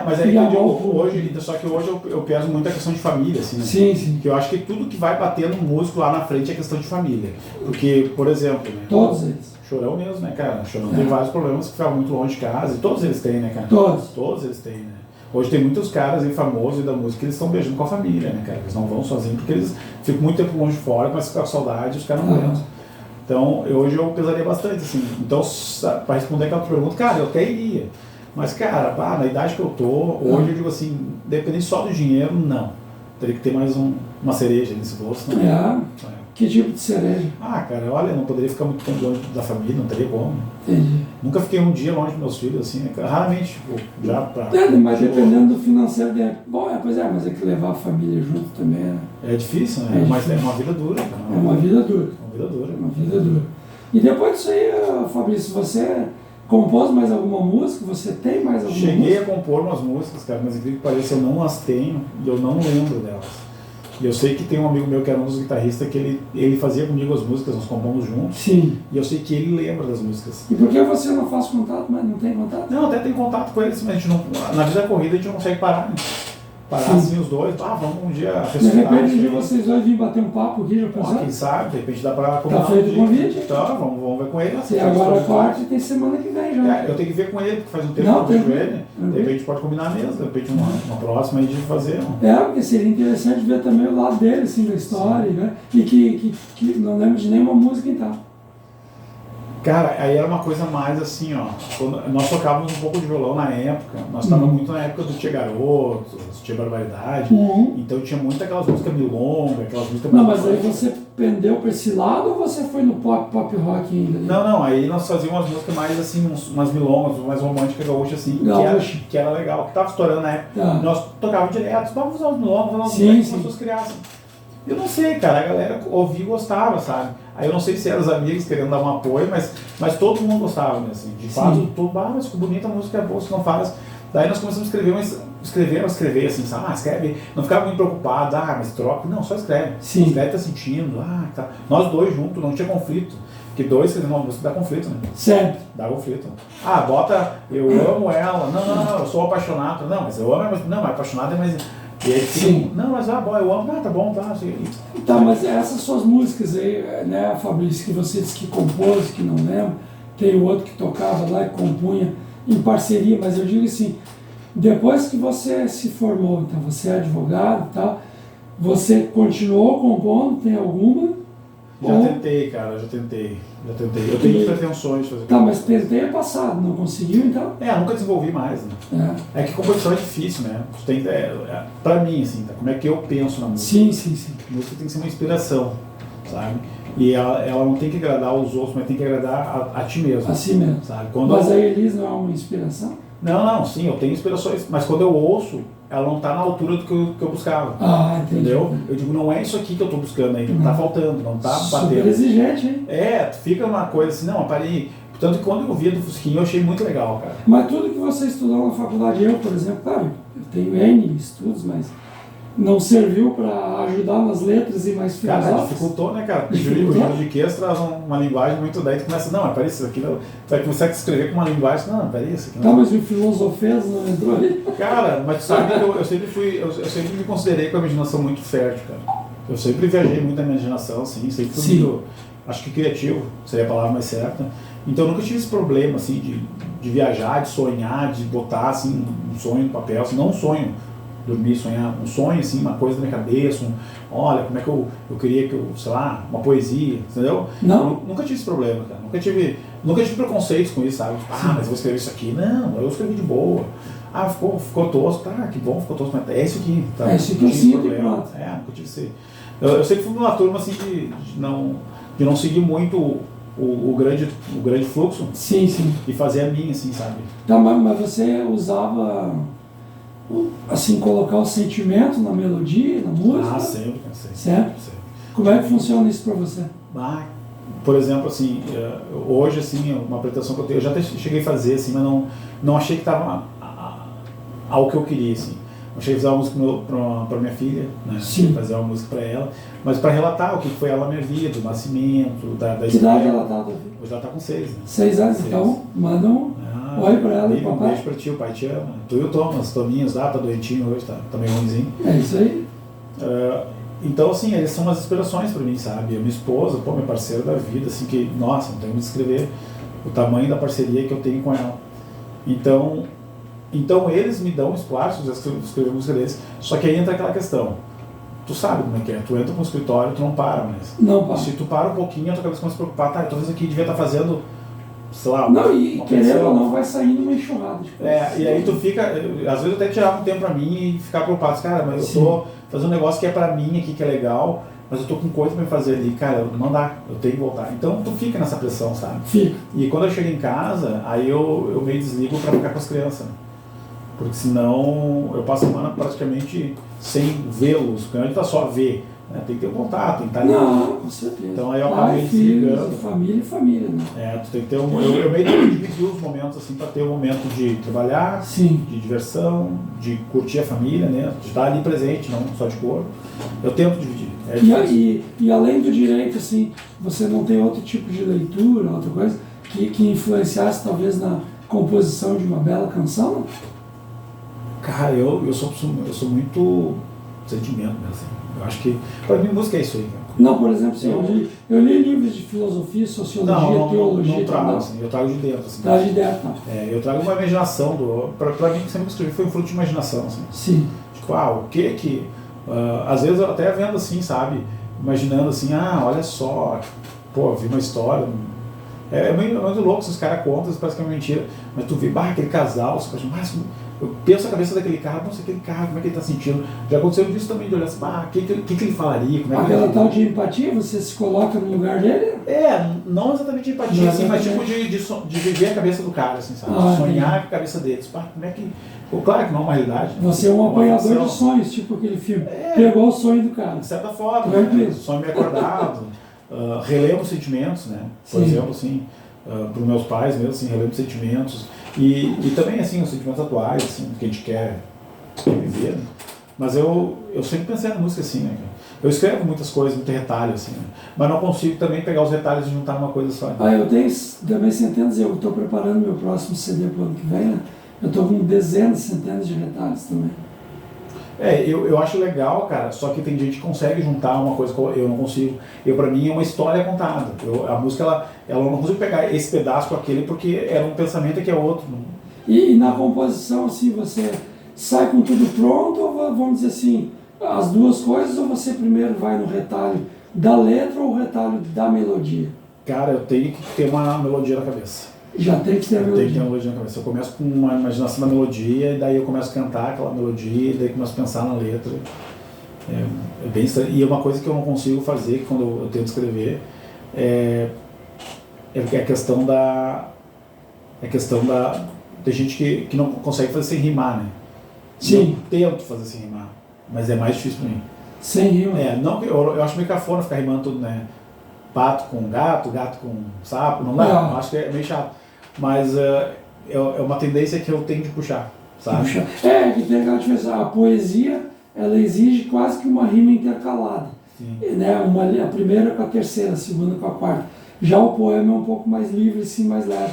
Mas aí que eu digo hoje, só que hoje eu peso muito a questão de família, assim, né? Sim. Que eu acho que tudo que vai bater no músico lá na frente é questão de família. Porque, por exemplo, né? Todos eles. Chorão mesmo, né, cara? Chorão tem vários problemas que ficavam muito longe de casa, e todos eles têm, né, cara? Todos eles têm, né? Hoje tem muitos caras aí famosos da música que eles estão beijando com a família, né, cara? Eles não vão sozinhos porque eles ficam muito tempo longe de fora, mas ficam com saudade e os caras não aguentam. Então, hoje eu pesaria bastante, assim. Então, para responder aquela pergunta, cara, eu até iria. Mas, cara, na idade que eu tô, hoje eu digo assim, dependendo só do dinheiro, não. Teria que ter mais uma cereja nesse bolso. Não. Que tipo de cereja? Cara, olha, eu não poderia ficar muito tempo longe da família, não teria como. Entendi. Nunca fiquei um dia longe dos meus filhos, assim, raramente, tipo, já pra... mas dependendo do financeiro dele. Bom, mas é que levar a família junto também é difícil, né? Mas é uma vida dura, cara. É uma vida dura. Uma vida dura. E depois disso aí, Fabrício, você compôs mais alguma música? Você tem mais alguma música? Cheguei a compor umas músicas, cara, mas incrível que pareça, eu não as tenho e eu não lembro delas. E eu sei que tem um amigo meu que era um dos guitarristas que ele fazia comigo as músicas, nós compomos juntos. Sim. E eu sei que ele lembra das músicas. E por que você não faz contato, mas não tem contato? Não, até tem contato com eles, mas a gente não, na vida da corrida a gente não consegue parar, né? Parar assim os dois, vamos um dia ressuscitar. De repente, vocês dois virem bater um papo aqui, já pensou? Quem sabe, de repente dá pra combinar. Tá feito o convite? Então, vamos ver com ele. E agora a quarta tem semana que vem já. Eu tenho que ver com ele, porque faz um tempo que eu vejo ele. De repente pode combinar mesmo, de repente uma próxima aí de fazer. Porque seria interessante ver também o lado dele, assim, da história, né? E que não lembro de nenhuma música então. Cara, aí era uma coisa mais assim, ó. Quando nós tocávamos um pouco de violão na época, nós estávamos muito na época do Tia Garoto, Tia Barbaridade, então tinha muito aquelas músicas milongas, aquelas músicas... Não, mas aí você pendeu pra esse lado ou você foi no pop rock ainda? Não, aí nós fazíamos umas músicas mais assim, umas milongas, mais românticas, gaúchas assim, que era legal, que tava estourando na época. Nós tocávamos direto, vamos usar os milongos, vamos usar as pessoas criassem. Eu não sei, cara, a galera ouvia e gostava, sabe? Aí eu não sei se eram os amigos querendo dar um apoio, mas todo mundo gostava, né, assim. De fato, mas ficou bonita, a música é boa, se não faz. Daí nós começamos a escrever assim, sabe? Escreve. Não ficava muito preocupado, mas troca. Não, só escreve. Sim. Escreve, tá sentindo, tá. Nós dois juntos, não tinha conflito. Porque dois escrevendo uma música dá conflito, né? Certo. Dá conflito. Bota, eu amo ela. Não, eu sou apaixonado. Não, mas eu amo, mas apaixonado é mais... E aí, sim. Não, mas eu amo, tá bom, tá. Assim. Tá, mas essas suas músicas aí, né, Fabrício, que você disse que compôs, que não lembra, tem o outro que tocava lá e compunha em parceria, mas eu digo assim, depois que você se formou, então você é advogado e tal, você continuou compondo, tem alguma? Tentei, cara, já tentei. Eu tenho pretensões de fazer. Tá, mas tentei é passado, não conseguiu então? Nunca desenvolvi mais, né? É que composição é difícil, né? Pra mim, assim, como é que eu penso na música? Sim. A música tem que ser uma inspiração, sabe? E ela não tem que agradar os outros, mas tem que agradar a ti mesmo. A si mesmo. Sabe? Mas a Elis não é uma inspiração? Não, sim, eu tenho inspirações, mas quando eu ouço, ela não está na altura do que eu buscava. Entendi. Entendeu? Eu digo, não é isso aqui que eu estou buscando ainda, está faltando, não está batendo. Super exigente, hein? Fica uma coisa assim, não, parei. Portanto, quando eu via do Fusquinha, eu achei muito legal, cara. Mas tudo que você estudou na faculdade, eu, por exemplo, claro, eu tenho N estudos, mas não serviu para ajudar nas letras e mais filosóficas. Cara, dificultou, né, cara? O juridiquês traz uma linguagem muito... Daí tu começa, peraí, isso aqui não... Vai começar a escrever com uma linguagem, peraí, isso aqui não... Tá, mas o filosofês não entrou aí? Cara, mas tu sabe que eu sempre me considerei com a imaginação muito fértil, cara. Eu sempre viajei muito na minha imaginação, assim, sempre fui muito... Acho que criativo seria a palavra mais certa. Então eu nunca tive esse problema, assim, de viajar, de sonhar, de botar, assim, um sonho no papel, assim, não um sonho... dormir, sonhar, um sonho, assim, uma coisa na minha cabeça, olha, como é que eu queria que sei lá, uma poesia, entendeu? Não. Nunca tive esse problema, cara. Nunca tive preconceitos com isso, sabe? Tipo, mas eu vou escrever isso aqui. Não, eu escrevi de boa. Ficou tosco, que bom, ficou tosco, mas é isso aqui. Tá? É isso que eu sinto e pronto. Nunca tive esse... Eu sempre fui numa turma, assim, de não seguir muito o grande fluxo. Sim. E fazer a minha, assim, sabe? Tá, mas você usava... assim, colocar o sentimento na melodia, na música? Sempre. Sempre? Como é que funciona isso pra você? Por exemplo, assim, hoje, assim, uma pretensão que eu tenho, eu já até cheguei a fazer, assim, mas não achei que estava ao que eu queria, assim. Eu cheguei a fazer uma música para minha filha, né? Sim. Fazer uma música para ela, mas para relatar o que foi ela na minha vida, o nascimento, da que idade ela tá? Hoje ela tá com 6, né? 6 anos, então manda um oi pra ela e papai. Um beijo pra ti, o pai te ama. Tu e o Thomas, Tominhos lá, tá doentinho hoje, tá meio ruimzinho. É isso aí. Então, assim, eles são umas inspirações pra mim, sabe? A minha esposa, minha parceira da vida, assim, que, nossa, não tenho como descrever o tamanho da parceria que eu tenho com ela. Então eles me dão espaço de escrever música deles, só que aí entra aquela questão. tu sabe como é que é. Tu entra no escritório, tu não para mais. Não para. Se tu para um pouquinho, a tua cabeça começa a se preocupar. Tá, talvez aqui devia estar fazendo, sei lá... Não, e querendo ou não, vai saindo uma enxurrada. E aí tu fica... Às vezes eu até tirava um tempo pra mim e ficava preocupado. Cara, mas eu tô fazendo um negócio que é pra mim aqui, que é legal, mas eu tô com coisa pra fazer ali. Cara, não dá, eu tenho que voltar. Então tu fica nessa pressão, sabe? Fica. E quando eu chego em casa, aí eu meio desligo pra ficar com as crianças, né? Porque senão eu passo a semana praticamente sem vê-los, porque não adianta só ver, né? Tem que ter um contato, tem que estar ali. Não, com certeza. Então aí eu acabo meio desligando. Família e família, né? Tu tem que ter eu meio que dividir os momentos assim para ter um momento de trabalhar, Sim. de diversão, de curtir a família, né? De estar ali presente, não só de corpo. Eu tento dividir. E além do direito, assim, você não tem outro tipo de leitura, outra coisa, que influenciasse talvez na composição de uma bela canção? Cara, eu sou muito sentimento, né? Assim. Eu acho que, pra mim, música é isso aí, cara. Não, por exemplo, assim, eu li livros de filosofia, sociologia, teologia. Não trago, assim, eu trago de dentro. Assim, traz de dentro, não. Eu trago uma imaginação, pra mim, que sempre escrevi foi um fruto de imaginação, assim. Sim. Tipo, o que às vezes eu até vendo assim, sabe, imaginando assim, olha só, pô, vi uma história, é muito louco, se os caras contam, parece que é uma mentira, mas tu vê, aquele casal, você pensa, mas eu penso a cabeça daquele cara, nossa, aquele cara, como é que ele tá sentindo? Já aconteceu disso também, de olhar assim, o que ele falaria? Como é que aquela tal de empatia, você se coloca no lugar dele? Não exatamente empatia, assim, mas tipo de viver a cabeça do cara, assim, sabe? Sonhar com a cabeça deles. Como é que... Claro que não é uma realidade. Você é um apanhador de sonhos, tipo aquele filme. Pegou o sonho do cara. De certa forma, né? Sonho meio acordado, relevo sentimentos, né? Por exemplo, assim, para os meus pais mesmo, assim, relevo sentimentos. E também, assim, os sentimentos atuais, assim, que a gente quer viver, né? Mas eu sempre pensei na música assim, né? Eu escrevo muitas coisas, muito retalho, assim, né? Mas não consigo também pegar os retalhos e juntar numa coisa só. Né? Eu tenho também centenas, eu estou preparando meu próximo CD para o ano que vem, né? Eu estou com dezenas, centenas de retalhos também. Eu acho legal, cara, só que tem gente que consegue juntar uma coisa que eu não consigo. Pra mim é uma história contada. A música, ela não consigo pegar esse pedaço com aquele porque era um pensamento que é outro. E na composição, assim, você sai com tudo pronto ou vamos dizer assim, as duas coisas, ou você primeiro vai no retalho da letra ou o retalho da melodia? Cara, eu tenho que ter uma melodia na cabeça. Já tem que ter a melodia. Tem que ter uma melodia na cabeça. Eu começo com uma imaginação da melodia, e daí eu começo a cantar aquela melodia, e daí começo a pensar na letra. É bem estranho. E é uma coisa que eu não consigo fazer quando eu tento escrever, é a questão da... Tem gente que não consegue fazer sem rimar, né? Sim. Eu tento fazer sem rimar, mas é mais difícil pra mim. Sem rima? Não, eu acho meio cafona ficar rimando tudo, né? Pato com gato, gato com sapo, não dá, eu acho que é meio chato. Mas é uma tendência que eu tenho de puxar, sabe? Que tem aquela diferença, a poesia, ela exige quase que uma rima intercalada. Sim. Né? A primeira com a terceira, a segunda com a quarta. Já o poema é um pouco mais livre, assim, mais leve.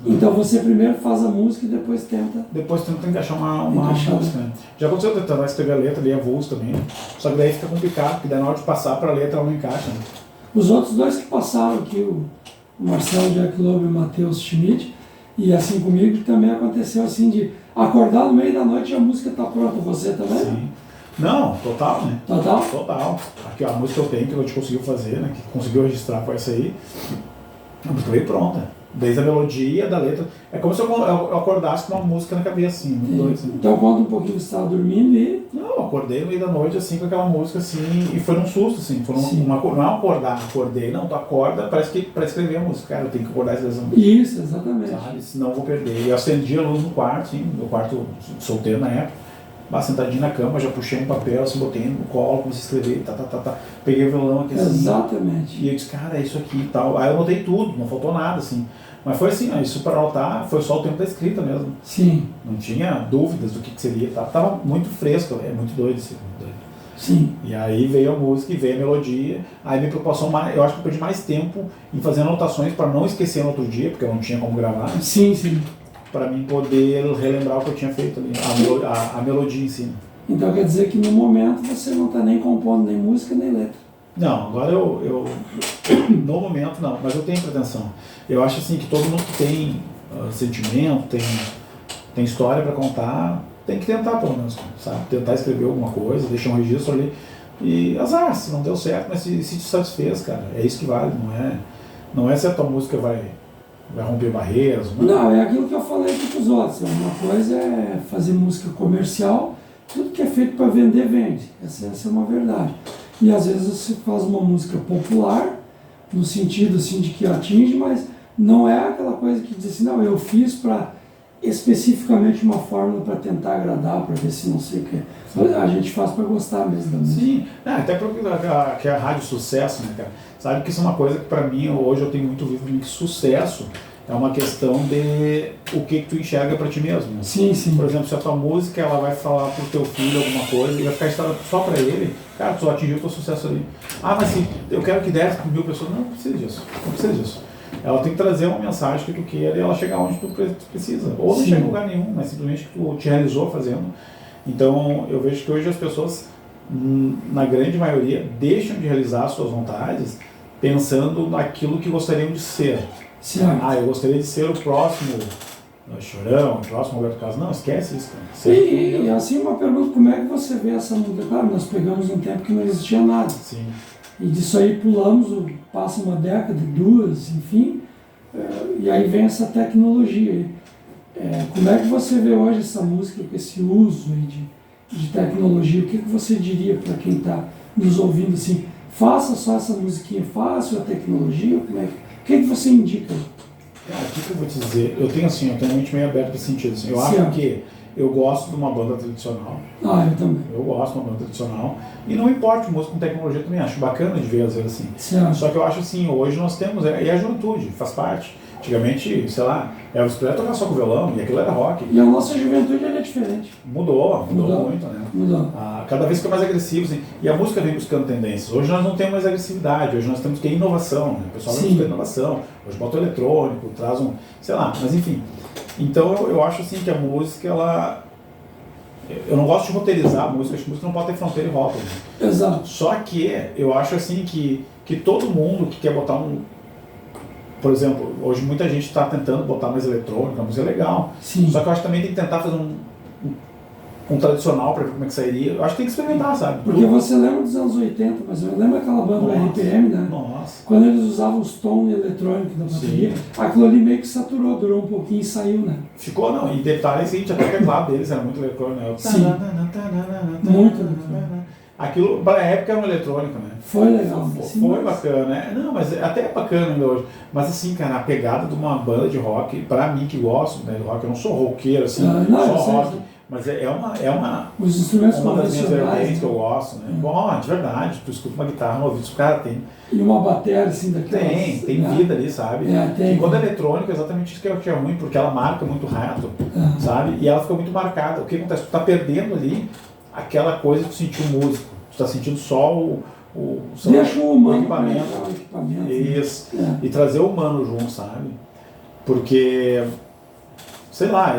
Então você primeiro faz a música e depois tenta... Depois tenta encaixar uma música, né? Já aconteceu tentar escrever a letra ali, avulso também, né? Só que daí fica complicado, porque daí na hora de passar para a letra ela não encaixa, né? Os outros dois que passaram aqui, o Marcelo Jack Lobo e o Matheus Schmidt, e assim comigo também aconteceu assim de acordar no meio da noite e a música está pronta. Você também? Sim. Não, total, né? Total? Total. Aqui a música que eu tenho, que a gente conseguiu fazer, né? Que conseguiu registrar com essa aí, a música veio pronta. Desde a melodia, da letra. É como se eu acordasse com uma música na cabeça, assim, muito doido. Assim. Então conta um pouquinho, você estava dormindo e... Não, eu acordei no meio da noite, assim, com aquela música, assim, e foi num susto, assim. Não é acordei, não, tu acorda, parece que para escrever a música. Cara, eu tenho que acordar essa música. Isso, exatamente. Sabe? Senão eu vou perder. E eu acendi a luz no quarto, assim, meu quarto solteiro na época. Sentadinho na cama, já puxei um papel, assim, botei no colo, comecei a escrever, peguei o violão aqui, assim. Exatamente. E eu disse, cara, é isso aqui e tal. Aí eu anotei tudo, não faltou nada, assim. Mas foi assim, isso para anotar, foi só o tempo da escrita mesmo. Sim. Não tinha dúvidas do que seria, tava muito fresco, é muito doido isso. Sim. E aí veio a música e veio a melodia, aí me proporcionou mais, eu acho que eu perdi mais tempo em fazer anotações para não esquecer no outro dia, porque eu não tinha como gravar. Sim, sim. Para mim poder relembrar o que eu tinha feito ali, a melodia em si. Então quer dizer que no momento você não está nem compondo nem música nem letra. Não, agora eu no momento não, mas eu tenho pretensão. Eu acho assim que todo mundo que tem sentimento, tem história para contar, tem que tentar pelo menos, sabe? Tentar escrever alguma coisa, deixar um registro ali, E azar, se não deu certo, mas se te satisfez, cara, é isso que vale, não é se a tua música vai romper barreiras. Não, é aquilo que eu falei aqui pros outros. Uma coisa é fazer música comercial, tudo que é feito para vender, vende. Essa é uma verdade. E às vezes você faz uma música popular, no sentido assim de que atinge, mas não é aquela coisa que diz assim, não, eu fiz para especificamente uma fórmula para tentar agradar, para ver se não sei o que. A gente faz para gostar mesmo da música. Sim, até porque que é a rádio sucesso, né, cara? Sabe que isso é uma coisa que para mim, hoje eu tenho muito vivo que sucesso é uma questão de o que tu enxerga para ti mesmo. Né? Sim, sim. Por exemplo, se a tua música ela vai falar pro teu filho alguma coisa e vai ficar estada só para ele, cara, tu atingiu o teu sucesso ali. Ah, mas se eu quero que 10 mil pessoas, não precisa disso, não precisa disso. Ela tem que trazer uma mensagem que tu queira e ela chegar onde tu precisa. Ou não chega em lugar nenhum, mas simplesmente que tu te realizou fazendo. Então, eu vejo que hoje as pessoas, na grande maioria, deixam de realizar suas vontades pensando naquilo que gostariam de ser. Certo. Ah, eu gostaria de ser o próximo Chorão, o próximo Roberto Carlos. Não, esquece isso, cara. E assim, uma pergunta, como é que você vê essa música? Claro, nós pegamos um tempo que não existia nada. Sim. E disso aí pulamos, passa uma década, duas, enfim, e aí vem essa tecnologia. Como é que você vê hoje essa música com esse uso aí de tecnologia? O que você diria para quem está nos ouvindo assim? Faça só essa musiquinha fácil, a tecnologia? O que você indica? Cara, o que eu vou te dizer? Eu tenho a mente meio aberta nesse sentido. Assim, eu acho que eu gosto de uma banda tradicional. Ah, eu também. Eu gosto de uma banda tradicional. E não importa música com tecnologia também, acho bacana de ver às vezes assim. Certo. Só que eu acho assim, hoje nós temos, e a juventude, faz parte. Antigamente, sei lá, Elvis Presley tocava só com violão e aquilo era rock. E a nossa juventude é diferente. Mudou muito, né? Mudou. Cada vez fica mais agressivo, assim, e a música vem buscando tendências. Hoje nós não temos mais agressividade, hoje nós temos que ter inovação, né? O pessoal vai buscar inovação. Hoje bota o eletrônico, traz sei lá, mas enfim. Então eu acho assim que a música, eu não gosto de roteirizar a música, acho que a música não pode ter fronteira e rótulo. Né? Exato. Só que eu acho assim que todo mundo que quer botar por exemplo, hoje muita gente está tentando botar mais eletrônica, a música é legal. Sim. Só que eu acho que também tem que tentar fazer um tradicional para ver como é que sairia. Eu acho que tem que experimentar, sabe? Porque você lembra dos anos 80, mas eu lembro aquela banda RPM, né? Nossa. Quando eles usavam os tons eletrônicos da bateria, aquilo ali meio que saturou, durou um pouquinho e saiu, né? Ficou, não. E detalhe seguinte, até o teclado deles era muito eletrônico, né? Sim. Muito eletrônico. Aquilo, para a época, era um eletrônico, né? Foi legal. Foi bacana, né? Não, mas até é bacana ainda hoje. Mas assim, cara, a pegada de uma banda de rock, pra mim que gosto, né, do rock, eu não sou roqueiro, assim, só rock. Mas é uma os instrumentos uma das minhas vertentes, né? que eu gosto, né? Bom, de verdade, tu escuta uma guitarra no ouvido, o cara tem. E uma bateria assim daquela. Tem vida ali, sabe? Tem. E quando é eletrônica, é exatamente isso que é ruim, porque ela marca muito rápido, sabe? E ela fica muito marcada. O que acontece? Tu tá perdendo ali aquela coisa que tu sentiu o músico. Tu tá sentindo só o equipamento. Isso. E trazer o humano junto, sabe? Porque, sei lá,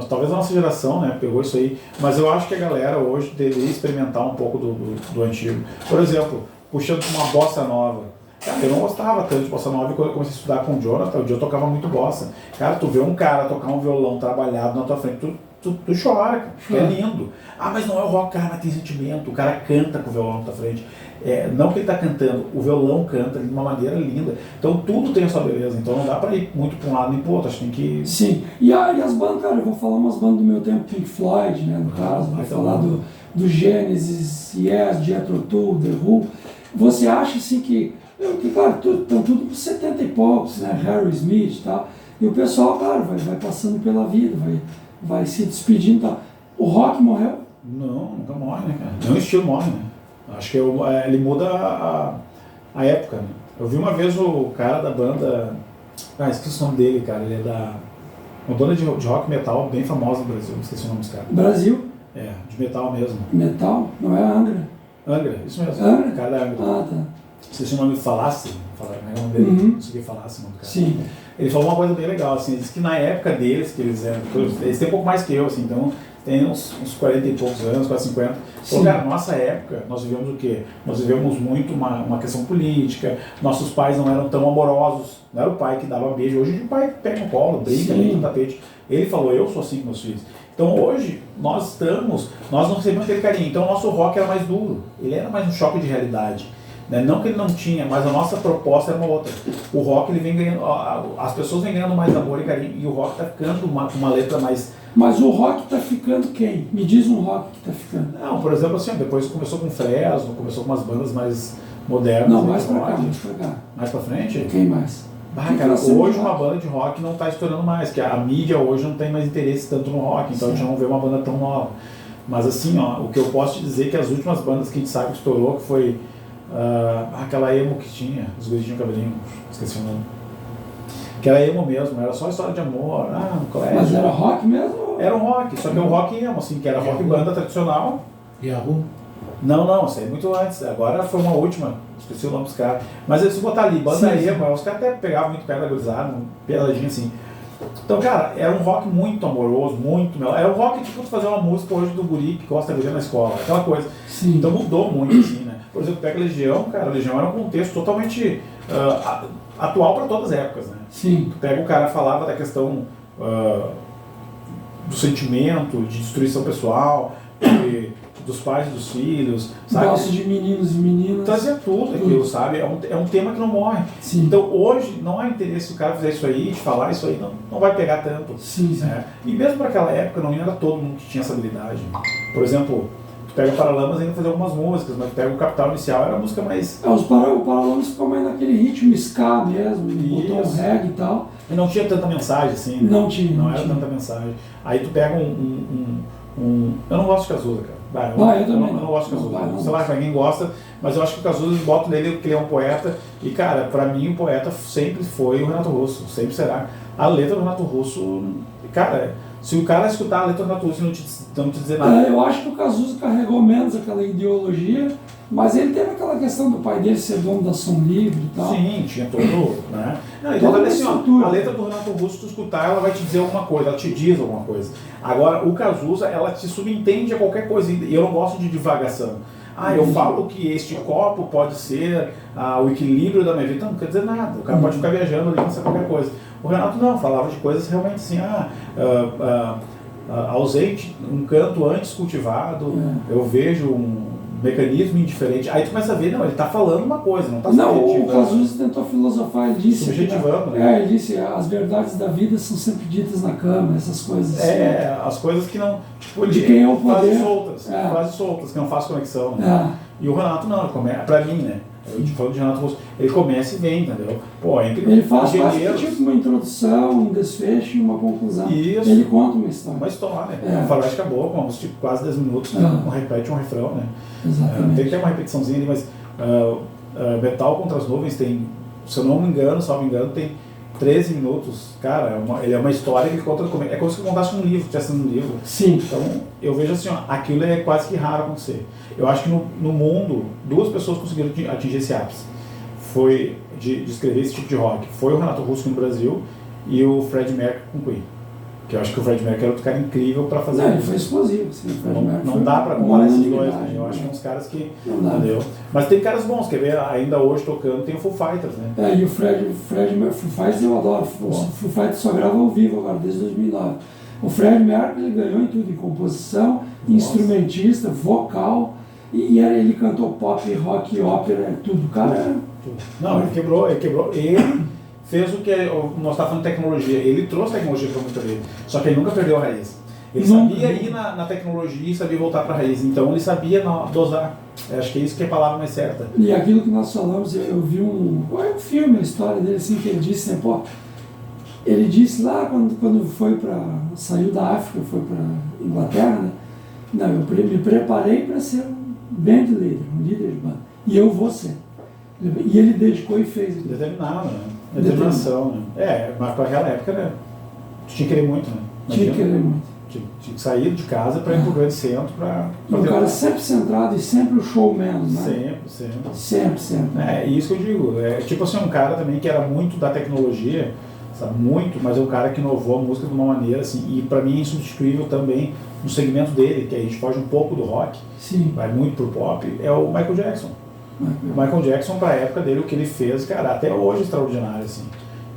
talvez a nossa geração, né, pegou isso aí, mas eu acho que a galera hoje deveria experimentar um pouco do antigo. Por exemplo, puxando uma bossa nova. Cara, eu não gostava tanto de bossa nova e quando eu comecei a estudar com o Jonathan, eu tocava muito bossa. Cara, tu vê um cara tocar um violão trabalhado na tua frente, tu chora, cara. É lindo. Ah, mas não é o rock, cara, mas tem sentimento. O cara canta com o violão na tua frente. Não que ele está cantando, o violão canta de uma maneira linda. Então tudo tem a sua beleza. Então não dá para ir muito para um lado nem para o outro. Acho que tem que... Sim. E as bandas, cara, eu vou falar umas bandas do meu tempo, Pink Floyd, né, no caso. Vou falar do Genesis, Yes, Jethro Tull, The Who. Você acha, assim, que claro, estão tudo com 70 e poucos, né, Harry Smith e tal. E o pessoal, claro, vai passando pela vida, vai se despedindo e tal. O rock morreu? Não, nunca morre, né, cara? Nenhum estilo morre, né? Acho que ele muda a época, né? Eu vi uma vez o cara da banda... esqueci o nome dele, cara. Ele é uma banda de rock metal bem famosa no Brasil. Não esqueci o nome dos caras. Brasil? De metal mesmo. Metal? Não é Angra? Angra, isso mesmo. Angra? O cara da Angra. Ah, tá. Esqueci o nome, Falasse. Como é o nome dele? Não sei o que Falasse, o nome do cara. Sim. Ele falou uma coisa bem legal, assim. Ele disse que na época deles, que eles têm um pouco mais que eu, assim, então... Tem uns 40 e poucos anos, quase 50. Então, cara, nossa época, nós vivemos o quê? Nós vivemos muito uma questão política, nossos pais não eram tão amorosos, não era o pai que dava beijo. Hoje o pai pega no colo, brinca, no tapete. Ele falou, eu sou assim com meus filhos. Então hoje nós não recebemos aquele carinho. Então o nosso rock era mais duro, ele era mais um choque de realidade. Né? Não que ele não tinha, mas a nossa proposta era uma outra. O rock ele vem ganhando, as pessoas vêm ganhando mais amor e carinho, e o rock está ficando uma letra mais... Mas o rock está ficando quem? Me diz um rock que está ficando. Não, por exemplo, assim, depois começou com Fresno, começou com umas bandas mais modernas. Não, mais pra cá, mais pra cá. Mais pra frente? Quem mais? Cara, hoje uma banda de rock não está estourando mais, que a mídia hoje não tem mais interesse tanto no rock, então a gente não vê uma banda tão nova. Mas assim, ó, o que eu posso te dizer é que as últimas bandas que a gente sabe que estourou, que foi aquela emo que tinha, os guris tinham cabelinho, esqueci o nome. Que era emo mesmo, era só história de amor, no colégio. Mas era rock mesmo? Era um rock, só que é um rock emo, assim, que era rock banda tradicional. Yahoo? Não, isso aí é muito antes. Agora foi uma última, esqueci o nome dos caras. Mas se botar ali, banda emo, os caras até pegavam muito perto da gurizada, peladinho assim. Então, cara, era um rock muito amoroso, muito melódico. Era um rock tipo fazer uma música hoje do guri que gosta de ver na escola, aquela coisa. Sim. Então mudou muito, assim, né? Por exemplo, pega Legião, cara, Legião era um contexto totalmente atual para todas as épocas, né? Sim. Tu pega o cara falava da questão do sentimento, de destruição pessoal, dos pais e dos filhos, sabe? Gosto de meninos e meninas. Trazia tudo aquilo, sabe? É um tema que não morre. Sim. Então hoje não há interesse se o cara fizer isso aí, de falar isso aí, não vai pegar tanto. Sim, sim. Né? E mesmo para aquela época não era todo mundo que tinha essa habilidade. Por exemplo, tu pega o Paralamas ainda fazer algumas músicas, mas tu pega o Capital Inicial, era a música mais... O Paralamas ficou mais naquele ritmo ska mesmo, botou um reggae e tal. E não tinha tanta mensagem assim, né? Não tinha. Não era tanta mensagem. Aí tu pega eu não gosto de Cazuza, cara. Eu não gosto de Cazuza. Sei lá, ninguém gosta, mas eu acho que o Cazuza bota nele que ele é um poeta. E, cara, pra mim o poeta sempre foi o Renato Russo, sempre será. A letra do Renato Russo, cara, se o cara escutar a letra do Renato Russo e não te dizer nada. Eu acho que o Cazuza carregou menos aquela ideologia, mas ele teve aquela questão do pai dele ser dono da Som Livre e tal. Sim, tinha todo, né? Toda Assim, a letra do Renato Russo, tu escutar, ela vai te dizer alguma coisa, ela te diz alguma coisa. Agora, o Cazuza, ela te subentende a qualquer coisa, e eu não gosto de divagação. Eu falo que este copo pode ser o equilíbrio da minha vida. Não quer dizer nada, o cara pode ficar viajando ali, pensar qualquer coisa. O Renato não, falava de coisas realmente assim, ausente, um canto antes cultivado, eu vejo um mecanismo indiferente. Aí tu começa a ver, não, ele está falando uma coisa, não está subjetivando. O Cazuza tentou filosofar, ele disse... Subjetivando, né? Ele disse, as verdades da vida são sempre ditas na cama, essas coisas assim. As coisas que não... Tipo, de quem é o poder. Frases soltas, que não faz conexão. Né? E o Renato não, pra mim, né? Eu te falo de Renato Russo, ele começa e vem, entendeu? Ele faz tipo uma introdução, um desfecho e uma conclusão. Isso. Ele conta uma história. Uma história. O Faroeste acabou com tipo, quase 10 minutos, né? Repete um refrão, né? Exatamente. Tem que ter uma repetiçãozinha ali, mas Metal contra as Nuvens tem, se eu não me engano, tem 13 minutos. Cara, ele é uma história que ele conta, é como se contasse um livro, tivesse um livro. Sim. Então, eu vejo assim, aquilo é quase que raro acontecer. Eu acho que no mundo, 2 pessoas conseguiram atingir esse ápice. Foi de escrever esse tipo de rock. Foi o Renato Russo no Brasil e o Freddie Mercury com Queen. Que eu acho que o Freddie Mercury era outro cara incrível para fazer isso. Ele foi explosivo, sim. Não dá para comparar esses dois, né? Eu acho que são uns caras que... Entendeu? Mas tem caras bons, quer ver? Ainda hoje tocando tem o Foo Fighters, né? E o Freddie Mercury, Foo Fighters eu adoro. O Foo Fighters só grava ao vivo agora, desde 2009. O Freddie Mercury, ele ganhou em tudo, em composição, instrumentista, vocal, e ele cantou pop, rock, ópera, tudo. O cara... Não, ele quebrou. Ele fez o que nós estávamos falando de tecnologia. Ele trouxe tecnologia para o música dele, só que ele nunca perdeu a raiz. Ele sabia ir na tecnologia e sabia voltar para a raiz. Então ele sabia dosar. Acho que é isso que é a palavra mais certa. E aquilo que nós falamos, eu vi um filme, a história dele, assim, que ele disse, né, ele disse lá quando saiu da África, foi para Inglaterra, né? Não, eu me preparei para ser um band leader, um líder de banda. E eu vou ser. E ele dedicou e fez. Determinado, né? Determinação, né? Mas para aquela época, né? Tu tinha que querer muito, né? Tinha que querer muito. Tinha que sair de casa para ir para o grande centro para... E o cara sempre centrado e sempre o showman, né? Sempre. É isso que eu digo. É tipo assim, um cara também que era muito da tecnologia, sabe? Muito, mas é um cara que inovou a música de uma maneira assim, e para mim é insubstituível também no segmento dele, que a gente foge um pouco do rock, vai muito pro pop, é o Michael Jackson. O Michael Jackson, para a época dele, o que ele fez, cara, até hoje é extraordinário, assim.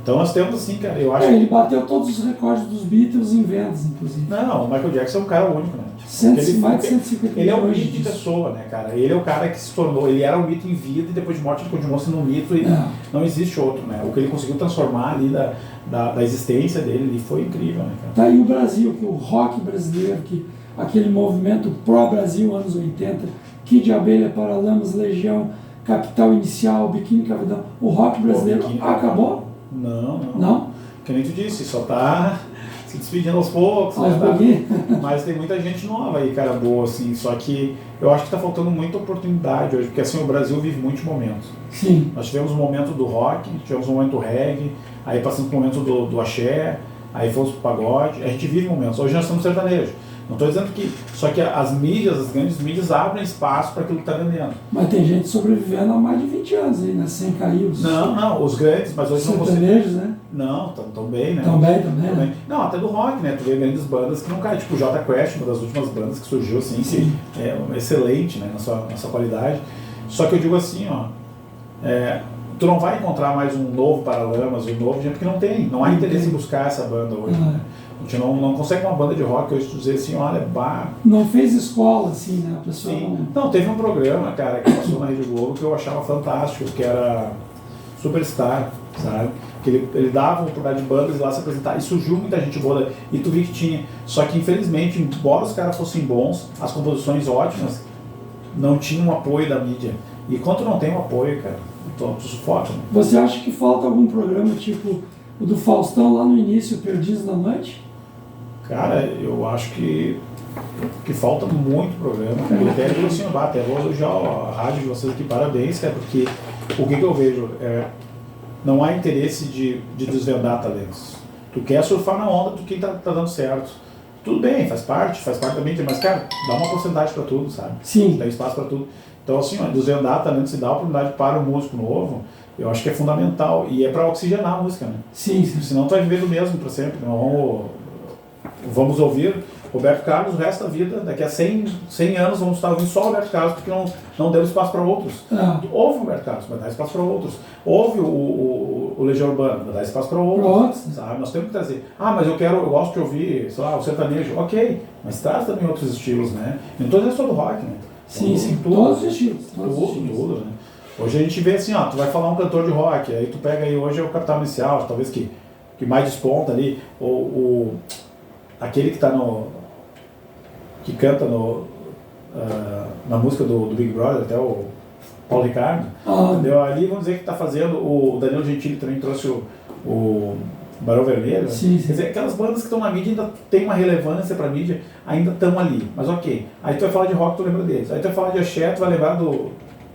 Então nós temos assim, cara, eu acho Ele bateu todos os recordes dos Beatles em vendas, inclusive. Não, o Michael Jackson é um cara único, né? Tipo, Mais de 150 ele é um milhões mito de disso. pessoa, né, cara? Ele é o cara que se tornou, ele era um mito em vida e depois de morte ele continuou sendo um mito e não existe outro, né? O que ele conseguiu transformar ali da existência dele ali foi incrível, né, cara? Tá aí o Brasil, que o rock brasileiro, que aquele movimento pró-Brasil, anos 80, Kid de Abelha, Paralamas, Legião, Capital Inicial, Biquíni Cravidão, o rock brasileiro acabou? Não. Não? Que nem tu disse, só tá se despedindo aos poucos, Aos né? pouquinhos. Mas tem muita gente nova aí, cara, boa, assim, só que eu acho que tá faltando muita oportunidade hoje, porque assim, o Brasil vive muitos momentos. Sim. Nós tivemos um momento do rock, tivemos um momento do reggae, aí passamos por um momento do axé, aí fomos pro pagode, a gente vive momentos. Hoje nós estamos sertanejo. Não estou dizendo que. Só que as mídias, as grandes mídias, abrem espaço para aquilo que está vendendo. Mas tem gente sobrevivendo há mais de 20 anos aí, né? Sem cair os. Não, os grandes, mas hoje não sertanejos, né? Não, estão bem, né? Estão bem também, né? Não, até do rock, né? Tu vê grandes bandas que não caem, tipo o Jota Quest, uma das últimas bandas que surgiu assim, que é excelente, né? Na sua qualidade. Só que eu digo assim, ó. Tu não vai encontrar mais um novo Paralamas, um novo, porque não tem. Não há interesse em buscar essa banda hoje. Né? A gente não consegue uma banda de rock hoje dizer assim, olha, Não fez escola, assim, né? A pessoa não, teve um programa, cara, que passou na Rede Globo que eu achava fantástico, que era Superstar, sabe? Que ele dava uma oportunidade de bandas lá se apresentar, e surgiu muita gente boa, e tu vi que tinha. Só que, infelizmente, embora os caras fossem bons, as composições ótimas, não tinham apoio da mídia. E quando não tem um apoio, cara, tu sufoca. Né? Você acha que falta algum programa, tipo o do Faustão lá no início, Perdidos na Noite? Cara, eu acho que falta muito programa. Eu até digo assim, até vou elogiar a rádio de vocês aqui, parabéns, cara, porque o que eu vejo não há interesse de desvendar talentos. Tu quer surfar na onda de quem tá dando certo. Tudo bem, faz parte da mídia, mas, cara, dá uma porcentagem pra tudo, sabe? Sim. Tem espaço pra tudo. Então, assim, desvendar talentos e dar oportunidade para o músico novo, eu acho que é fundamental. E é pra oxigenar a música, né? Sim. Senão tu vai viver do mesmo pra sempre. Vamos ouvir Roberto Carlos o resto da vida. Daqui a 100 anos vamos estar ouvindo só Roberto Carlos, porque não deu espaço para outros. Ouve o Roberto Carlos, mas dá espaço para outros. Ouve o Legião Urbana, mas dá espaço para outros. Sabe? Nós temos que trazer. Mas eu gosto de ouvir, sei lá, o sertanejo. Ok, mas traz também outros estilos, né? Não estou dizendo só do rock, né? Sim, tudo, todos os estilos. Tudo, né? Hoje a gente vê assim, tu vai falar um cantor de rock, aí tu pega aí, hoje é o Capital Inicial, talvez que mais desponta ali, ou aquele que tá que canta na música do Big Brother, até o Paulo Ricardo, entendeu? Ali vamos dizer que está fazendo, o Danilo Gentili também trouxe o Barão Vermelho. Sim. Quer dizer, aquelas bandas que estão na mídia ainda tem uma relevância para a mídia, ainda estão ali, mas ok. Aí tu vai falar de rock, tu lembra deles. Aí tu vai falar de axé, tu vai lembrar do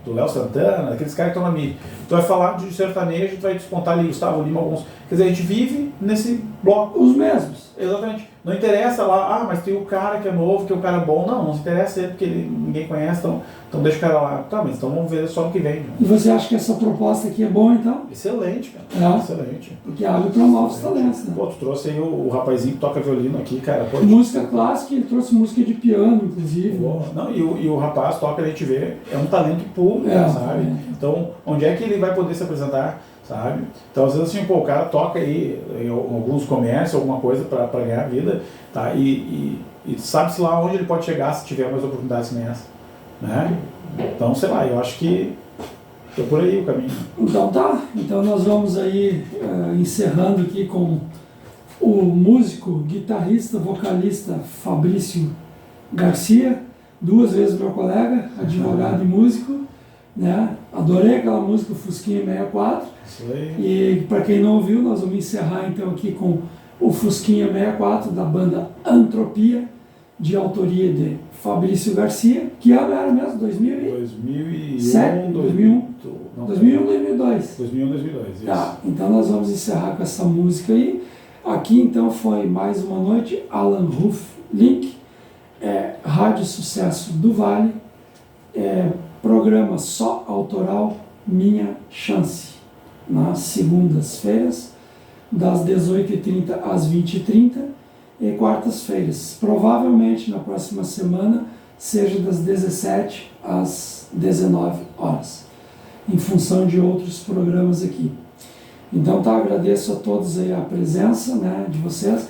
Léo Santana, aqueles caras que estão na mídia. Tu vai falar de sertanejo, tu vai despontar ali Gustavo Lima, alguns. Quer dizer, a gente vive nesse bloco. Os mesmos. Exatamente. Não interessa lá, mas tem o cara que é novo, que é o cara bom. Não interessa ele, porque ninguém conhece, então deixa o cara lá. Tá, mas então vamos ver só no que vem. Né? E você acha que essa proposta aqui é boa, então? Excelente, cara. Excelente. Porque abre para novos talentos, né? Pô, tu trouxe aí o rapazinho que toca violino aqui, cara. Pô, música clássica, ele trouxe música de piano, inclusive. Não, e o rapaz toca, a gente vê, é um talento puro, sabe? Então, onde é que ele vai poder se apresentar? Sabe? Então, às vezes, assim, o cara toca aí em alguns comércios, alguma coisa para ganhar vida, tá? E sabe-se lá onde ele pode chegar se tiver mais oportunidades que essa, né? Então, sei lá, eu acho que é por aí o caminho. Então tá, então nós vamos aí encerrando aqui com o músico, guitarrista, vocalista Fabrício Garcia, 2 vezes meu colega, advogado e músico, né? Adorei aquela música Fusquinha 64. Isso aí. E para quem não ouviu, nós vamos encerrar então aqui com o Fusquinha 64 da banda Antropia, de autoria de Fabrício Garcia. Que ano era mesmo? 2001, 2001, 2002. 2002, isso. Tá, então nós vamos encerrar com essa música aí. Aqui então foi mais uma noite, Alan Ruff Link, Rádio Sucesso do Vale, programa só autoral Minha Chance, nas segundas-feiras, das 18h30 às 20h30, e quartas-feiras. Provavelmente na próxima semana seja das 17 às 19 horas, em função de outros programas aqui. Então, tá, agradeço a todos aí a presença, né, de vocês.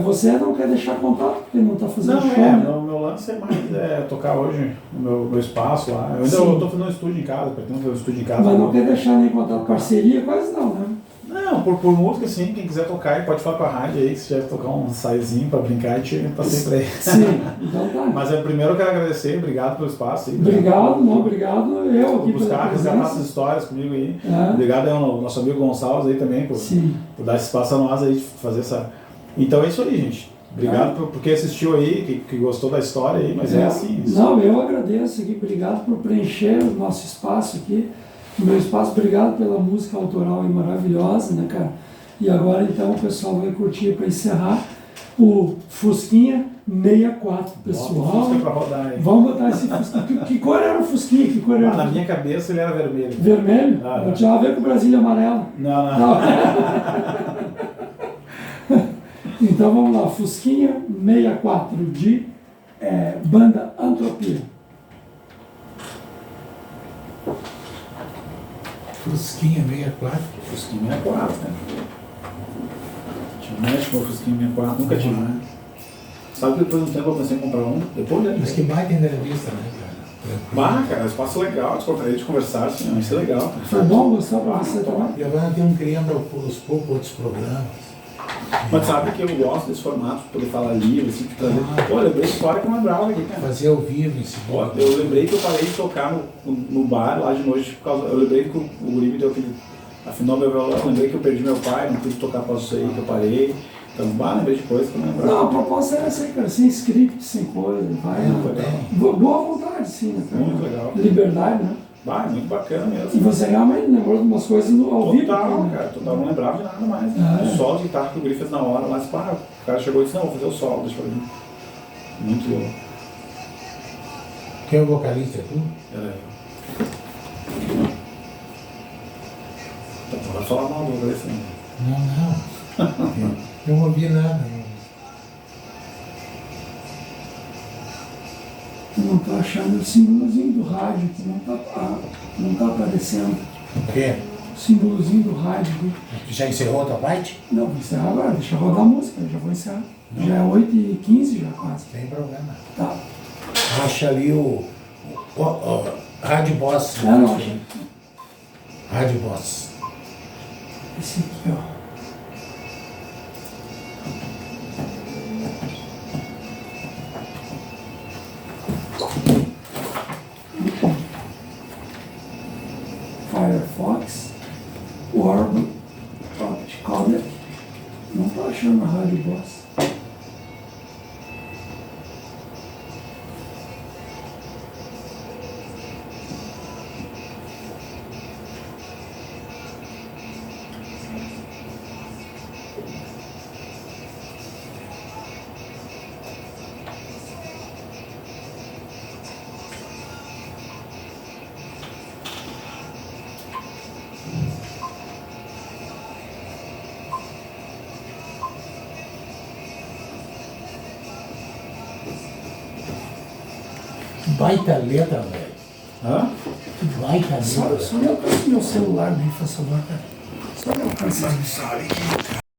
Você não quer deixar contato, porque não está fazendo show, né? Meu lance é mais tocar hoje no meu espaço lá. Eu ainda estou fazendo um estúdio em casa, pretendo fazer um estúdio em casa. Mas não quer deixar nem contato, parceria, quase não, né? Não, por música sim, quem quiser tocar pode falar com a rádio aí, que se tiver tocar um ensaiozinho pra brincar, a gente tá sempre aí. Sim, então tá. Mas primeiro eu quero agradecer, obrigado pelo espaço aí. Obrigado, não, obrigado eu aqui buscar, resgatar essas histórias comigo aí. Obrigado ao nosso amigo Gonçalves aí também por dar esse espaço a nós aí, de fazer essa... Então é isso aí, gente. Obrigado por quem assistiu aí, que gostou da história aí, mas é assim. Isso. Não, eu agradeço aqui, obrigado por preencher o nosso espaço aqui. O meu espaço, obrigado pela música autoral e maravilhosa, né, cara? E agora, então, o pessoal vai curtir para encerrar o Fusquinha 64, pessoal. Pra rodar aí. Vamos botar esse Fusquinha. Que cor era o Fusquinha? Que cor era? Na minha cabeça ele era vermelho. Vermelho? Não tinha a ver com o Brasília amarelo. Não. Então vamos lá, Fusquinha 64 de banda Antropia. Fusquinha 64. Fusquinha 64, né? Tinha mexe com o Fusquinha 64, nunca tive. Sabe que depois de um tempo eu pensei em comprar um? Depois dele. Mas que baita entrevista, né, cara? Cara, espaço legal, descontraído de conversar, assim, isso é legal. Cara. Foi bom gostar pra você também? E agora estamos criando aos poucos outros programas. Mas sabe que eu gosto desse formato, de poder falar livre, assim, de trazer. Pô, lembrei de história que eu lembrava aqui, cara. Fazer ao vivo em seguida. Eu lembrei que eu parei de tocar no bar lá de noite por causa. Eu lembrei que o guri me deu aquele. Afinou meu violão, eu lembrei que eu perdi meu pai, não pude tocar por isso aí, que eu parei. Então, lembrei de coisa que eu lembrava. Não, a proposta era assim, cara, sem script, sem coisa, vai. Boa vontade, sim, né, cara? Muito legal. Liberdade, né? Muito bacana mesmo. E você realmente lembrou de umas coisas ao vivo? Total, né? Cara, total, não lembrava de nada mais. O solo de guitarra que o guri fez na hora, mas o cara chegou e disse, não, vou fazer o solo, deixa eu ver. Muito louco. Quem é o vocalista? Tu? Não vai falar mal do vocalista, não. Eu não ouvi nada. Eu não estou achando o símbolozinho do rádio que não tá aparecendo. O quê? O símbolozinho do rádio. Já encerrou a tua parte? Não, vou encerrar agora, deixa rodar a música, já vou encerrar. Não. Já é 8h15 já quase. Sem problema. Tá. Acha ali o Rádio Boss. Não acha. Rádio Boss. Esse aqui, ó. Firefox, Orb, Codec. Não estou achando a Rádio Boss. Baita letra, velho. Hã? Que baita letra. Só me alcança meu celular, me faz favor, cara. Só me alcança.